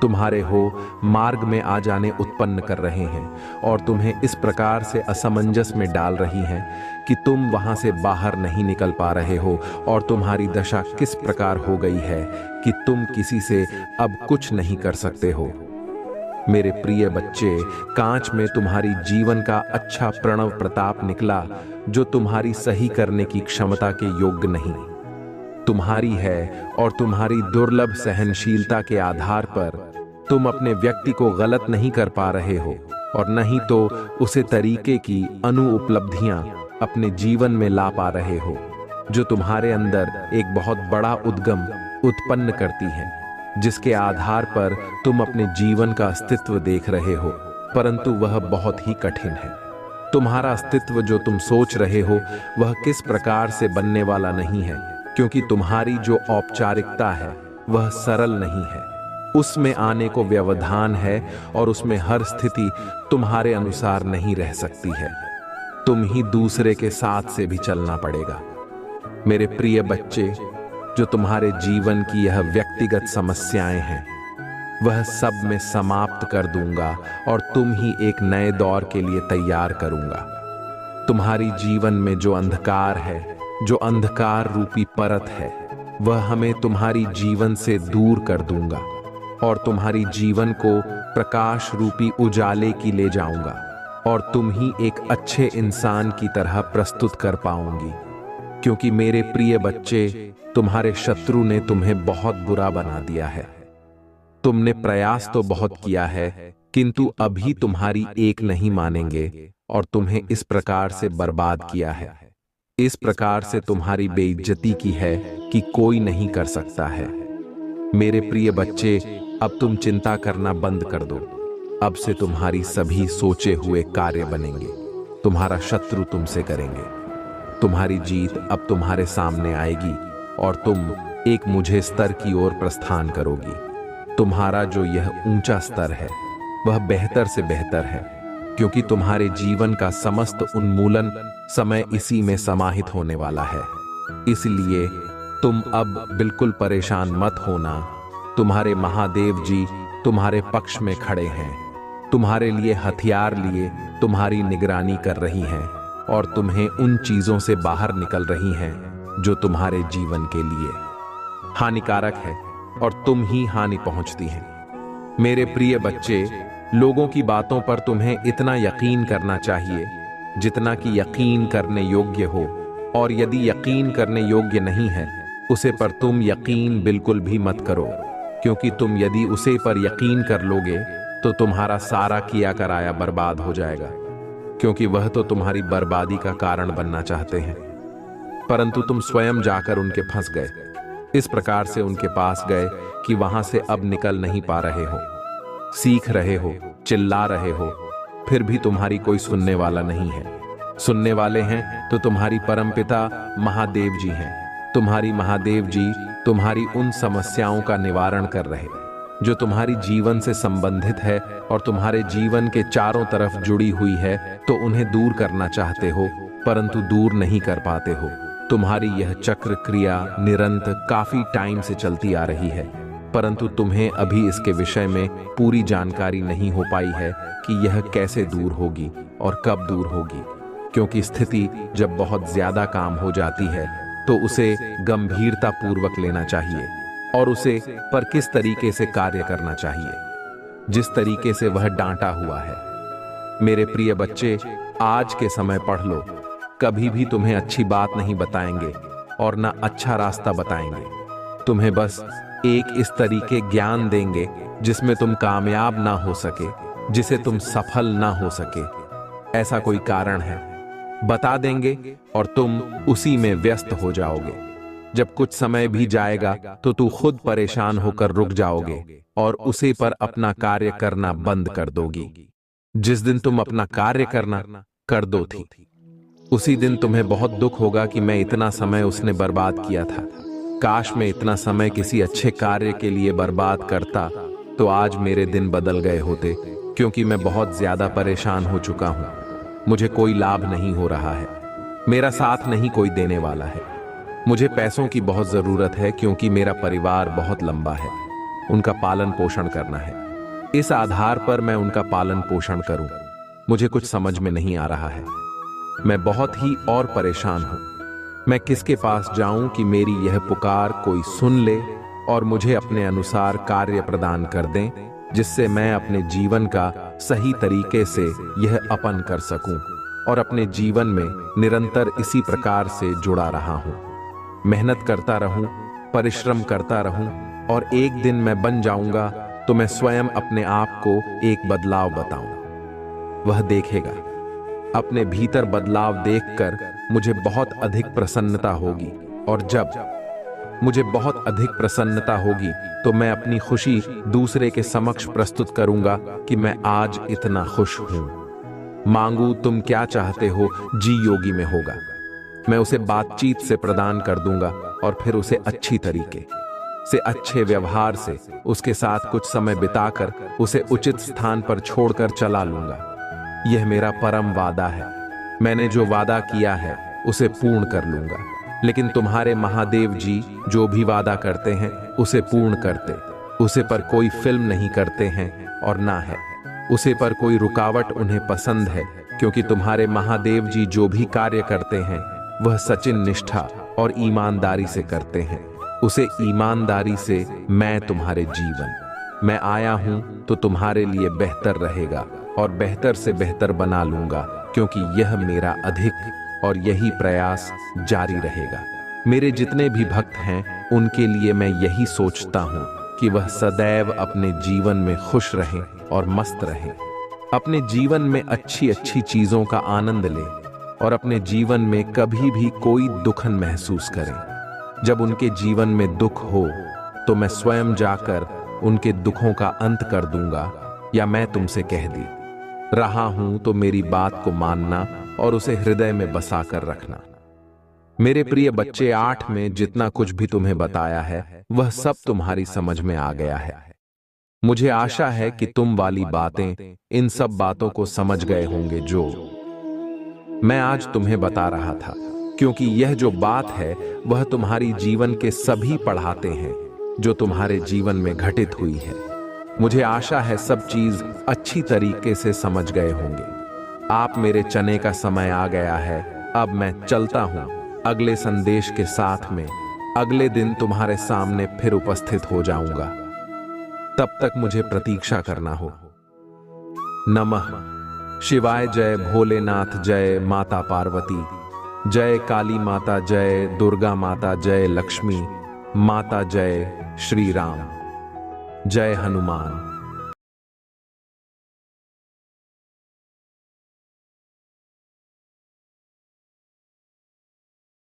तुम्हारे हो मार्ग में आ जाने उत्पन्न कर रहे हैं और तुम्हें इस प्रकार से असमंजस में डाल रही हैं कि तुम वहां से बाहर नहीं निकल पा रहे हो, और तुम्हारी दशा किस प्रकार हो गई है कि तुम किसी से अब कुछ नहीं कर सकते हो। मेरे प्रिय बच्चे, कांच में तुम्हारी जीवन का अच्छा प्रणव प्रताप निकला जो तुम्हारी सही करने की क्षमता के योग्य नहीं। तुम्हारी है और तुम्हारी दुर्लभ सहनशीलता के आधार पर तुम अपने व्यक्ति को गलत नहीं कर पा रहे हो और नहीं तो उसे तरीके की उपलब्धियां अपने जीवन में ला पा रहे हो जो तुम्हारे अंदर एक बहुत बड़ा उद्गम उत्पन्न करती है, जिसके आधार पर तुम अपने जीवन का अस्तित्व देख रहे हो, परंतु वह बहुत ही कठिन है। तुम्हारा अस्तित्व जो तुम सोच रहे हो वह किस प्रकार से बनने वाला नहीं है, क्योंकि तुम्हारी जो औपचारिकता है वह सरल नहीं है। उसमें आने को व्यवधान है और उसमें हर स्थिति तुम्हारे अनुसार नहीं रह सकती है। तुम ही दूसरे के साथ से भी चलना पड़ेगा। मेरे प्रिय बच्चे, जो तुम्हारे जीवन की यह व्यक्तिगत समस्याएं हैं वह सब मैं समाप्त कर दूंगा और तुम ही एक नए दौर के लिए तैयार करूंगा। तुम्हारी जीवन में जो अंधकार है, जो अंधकार रूपी परत है, वह हमें तुम्हारी जीवन से दूर कर दूंगा और तुम्हारी जीवन को प्रकाश रूपी उजाले की ले जाऊंगा और तुम ही एक अच्छे इंसान की तरह प्रस्तुत कर पाऊंगी। क्योंकि मेरे प्रिय बच्चे, तुम्हारे शत्रु ने तुम्हें बहुत बुरा बना दिया है। तुमने प्रयास तो बहुत किया है, किंतु अभी तुम्हारी एक नहीं मानेंगे और तुम्हें इस प्रकार से बर्बाद किया है। इस प्रकार से तुम्हारी बेइज्जती की है कि कोई नहीं कर सकता है। मेरे प्रिय बच्चे, अब तुम चिंता करना बंद कर दो। अब से तुम्हारी सभी सोचे हुए कार्य बनेंगे, तुम्हारा शत्रु तुमसे करेंगे। तुम्हारी जीत अब तुम्हारे सामने आएगी और तुम एक मुझे स्तर की ओर प्रस्थान करोगी। तुम्हारा जो यह ऊंचा स्तर है वह बेहतर से बेहतर है, क्योंकि तुम्हारे जीवन का समस्त उन्मूलन समय इसी में समाहित होने वाला है। इसलिए तुम अब बिल्कुल परेशान मत होना। तुम्हारे महादेव जी तुम्हारे पक्ष में खड़े हैं, तुम्हारे लिए हथियार लिए तुम्हारी निगरानी कर रही हैं और तुम्हें उन चीजों से बाहर निकल रही हैं जो तुम्हारे जीवन के लिए हानिकारक है और तुम ही हानि पहुंचती हैं। मेरे प्रिय बच्चे, लोगों की बातों पर तुम्हें इतना यकीन करना चाहिए जितना कि यकीन करने योग्य हो, और यदि यकीन करने योग्य नहीं है उसे पर तुम यकीन बिल्कुल भी मत करो, क्योंकि तुम यदि उसे पर यकीन कर लोगे तो तुम्हारा सारा किया कराया बर्बाद हो जाएगा, क्योंकि वह तो तुम्हारी बर्बादी का कारण बनना चाहते हैं। परंतु तुम स्वयं जाकर उनके फंस गए, इस प्रकार से उनके पास गए कि वहां से अब निकल नहीं पा रहे हो। सीख रहे हो, चिल्ला रहे हो, फिर भी तुम्हारी कोई सुनने वाला नहीं है। सुनने वाले हैं तो तुम्हारी परमपिता महादेव जी हैं। तुम्हारी महादेव जी तुम्हारी उन समस्याओं का निवारण कर रहे जो तुम्हारी जीवन से संबंधित है और तुम्हारे जीवन के चारों तरफ जुड़ी हुई है, तो उन्हें दूर करना चाहते हो परंतु दूर नहीं कर पाते हो। तुम्हारी यह चक्र क्रिया निरंतर काफी टाइम से चलती आ रही है, परंतु तुम्हें अभी इसके विषय में पूरी जानकारी नहीं हो पाई है कि यह कैसे दूर होगी और कब दूर होगी, क्योंकि स्थिति जब बहुत ज्यादा काम हो जाती है तो उसे गंभीरता पूर्वक लेना चाहिए और उसे पर किस तरीके से कार्य करना चाहिए, जिस तरीके से वह डांटा हुआ है। मेरे प्रिय बच्चे, आज के समय पढ़ लो, कभी भी तुम्हें अच्छी बात नहीं बताएंगे और ना अच्छा रास्ता बताएंगे। तुम्हें बस एक इस तरीके ज्ञान देंगे जिसमें तुम कामयाब ना हो सके, जिसे तुम सफल ना हो सके। ऐसा कोई कारण है बता देंगे और तुम उसी में व्यस्त हो जाओगे। जब कुछ समय भी जाएगा तो तू खुद परेशान होकर रुक जाओगे और उसी पर अपना कार्य करना बंद कर दोगी। जिस दिन तुम अपना कार्य करना कर दो थी, उसी दिन तुम्हें बहुत दुख होगा कि मैं इतना समय उसने बर्बाद किया था। काश मैं इतना समय किसी अच्छे कार्य के लिए बर्बाद करता तो आज मेरे दिन बदल गए होते, क्योंकि मैं बहुत ज्यादा परेशान हो चुका हूं। मुझे कोई लाभ नहीं हो रहा है, मेरा साथ नहीं कोई देने वाला है। मुझे पैसों की बहुत जरूरत है, क्योंकि मेरा परिवार बहुत लंबा है, उनका पालन पोषण करना है। इस आधार पर मैं उनका पालन पोषण करूं, मुझे कुछ समझ में नहीं आ रहा है। मैं बहुत ही और परेशान हूं। मैं किसके पास जाऊं कि मेरी यह पुकार कोई सुन ले और मुझे अपने अनुसार कार्य प्रदान कर दें, जिससे मैं अपने जीवन का सही तरीके से यह अपन कर सकूं और अपने जीवन में निरंतर इसी प्रकार से जुड़ा रहा हूं। मेहनत करता रहूं, परिश्रम करता रहूं और एक दिन मैं बन जाऊंगा तो मैं स्वयं अपने आप को एक बदलाव बताऊं। वह देखेगा। अपने भीतर बदलाव देखकर मुझे बहुत अधिक प्रसन्नता होगी और जब मुझे बहुत अधिक प्रसन्नता होगी तो मैं अपनी खुशी दूसरे के समक्ष प्रस्तुत करूंगा कि मैं आज इतना खुश हूं। मांगू तुम क्या चाहते हो जी योगी में होगा। मैं उसे बातचीत से प्रदान कर दूंगा और फिर उसे अच्छी तरीके से, अच्छे व्यवहार से उसके साथ कुछ समय बिताकर उसे उचित स्थान पर छोड़कर चला लूंगा। यह मेरा परम वादा है। मैंने जो वादा किया है उसे पूर्ण कर लूंगा। लेकिन तुम्हारे महादेव जी जो भी वादा करते हैं उसे पूर्ण करते, उसे पर कोई फिल्म नहीं करते हैं और ना है उसे पर कोई रुकावट उन्हें पसंद है, क्योंकि तुम्हारे महादेव जी जो भी कार्य करते हैं वह सचिन निष्ठा और ईमानदारी से करते हैं। उसे ईमानदारी से मैं तुम्हारे जीवन मैं आया हूं तो तुम्हारे लिए बेहतर रहेगा और बेहतर से बेहतर बना लूंगा, क्योंकि यह मेरा अधिक और यही प्रयास जारी रहेगा। मेरे जितने भी भक्त हैं उनके लिए मैं यही सोचता हूं कि वह सदैव अपने जीवन में खुश रहें और मस्त रहें, अपने जीवन में अच्छी अच्छी चीजों का आनंद लें और अपने जीवन में कभी भी कोई दुखन महसूस करें। जब उनके जीवन में दुख हो तो मैं स्वयं जाकर उनके दुखों का अंत कर दूंगा, या मैं तुमसे कह दी रहा हूं तो मेरी बात को मानना और उसे हृदय में बसा कर रखना। मेरे प्रिय बच्चे, 8 में जितना कुछ भी तुम्हें बताया है वह सब तुम्हारी समझ में आ गया है। मुझे आशा है कि तुम वाली बातें, इन सब बातों को समझ गए होंगे जो मैं आज तुम्हें बता रहा था, क्योंकि यह जो बात है वह तुम्हारी जीवन के सभी पढ़ाते हैं जो तुम्हारे जीवन में घटित हुई है। मुझे आशा है सब चीज अच्छी तरीके से समझ गए होंगे। आप मेरे चने का समय आ गया है। अब मैं चलता हूं अगले संदेश के साथ में। अगले दिन तुम्हारे सामने फिर उपस्थित हो जाऊंगा। तब तक मुझे प्रतीक्षा करना हो। नमः शिवाय। जय भोलेनाथ, जय माता पार्वती, जय काली माता, जय दुर्गा माता, जय लक्ष्मी माता, जय श्री राम, जय हनुमान।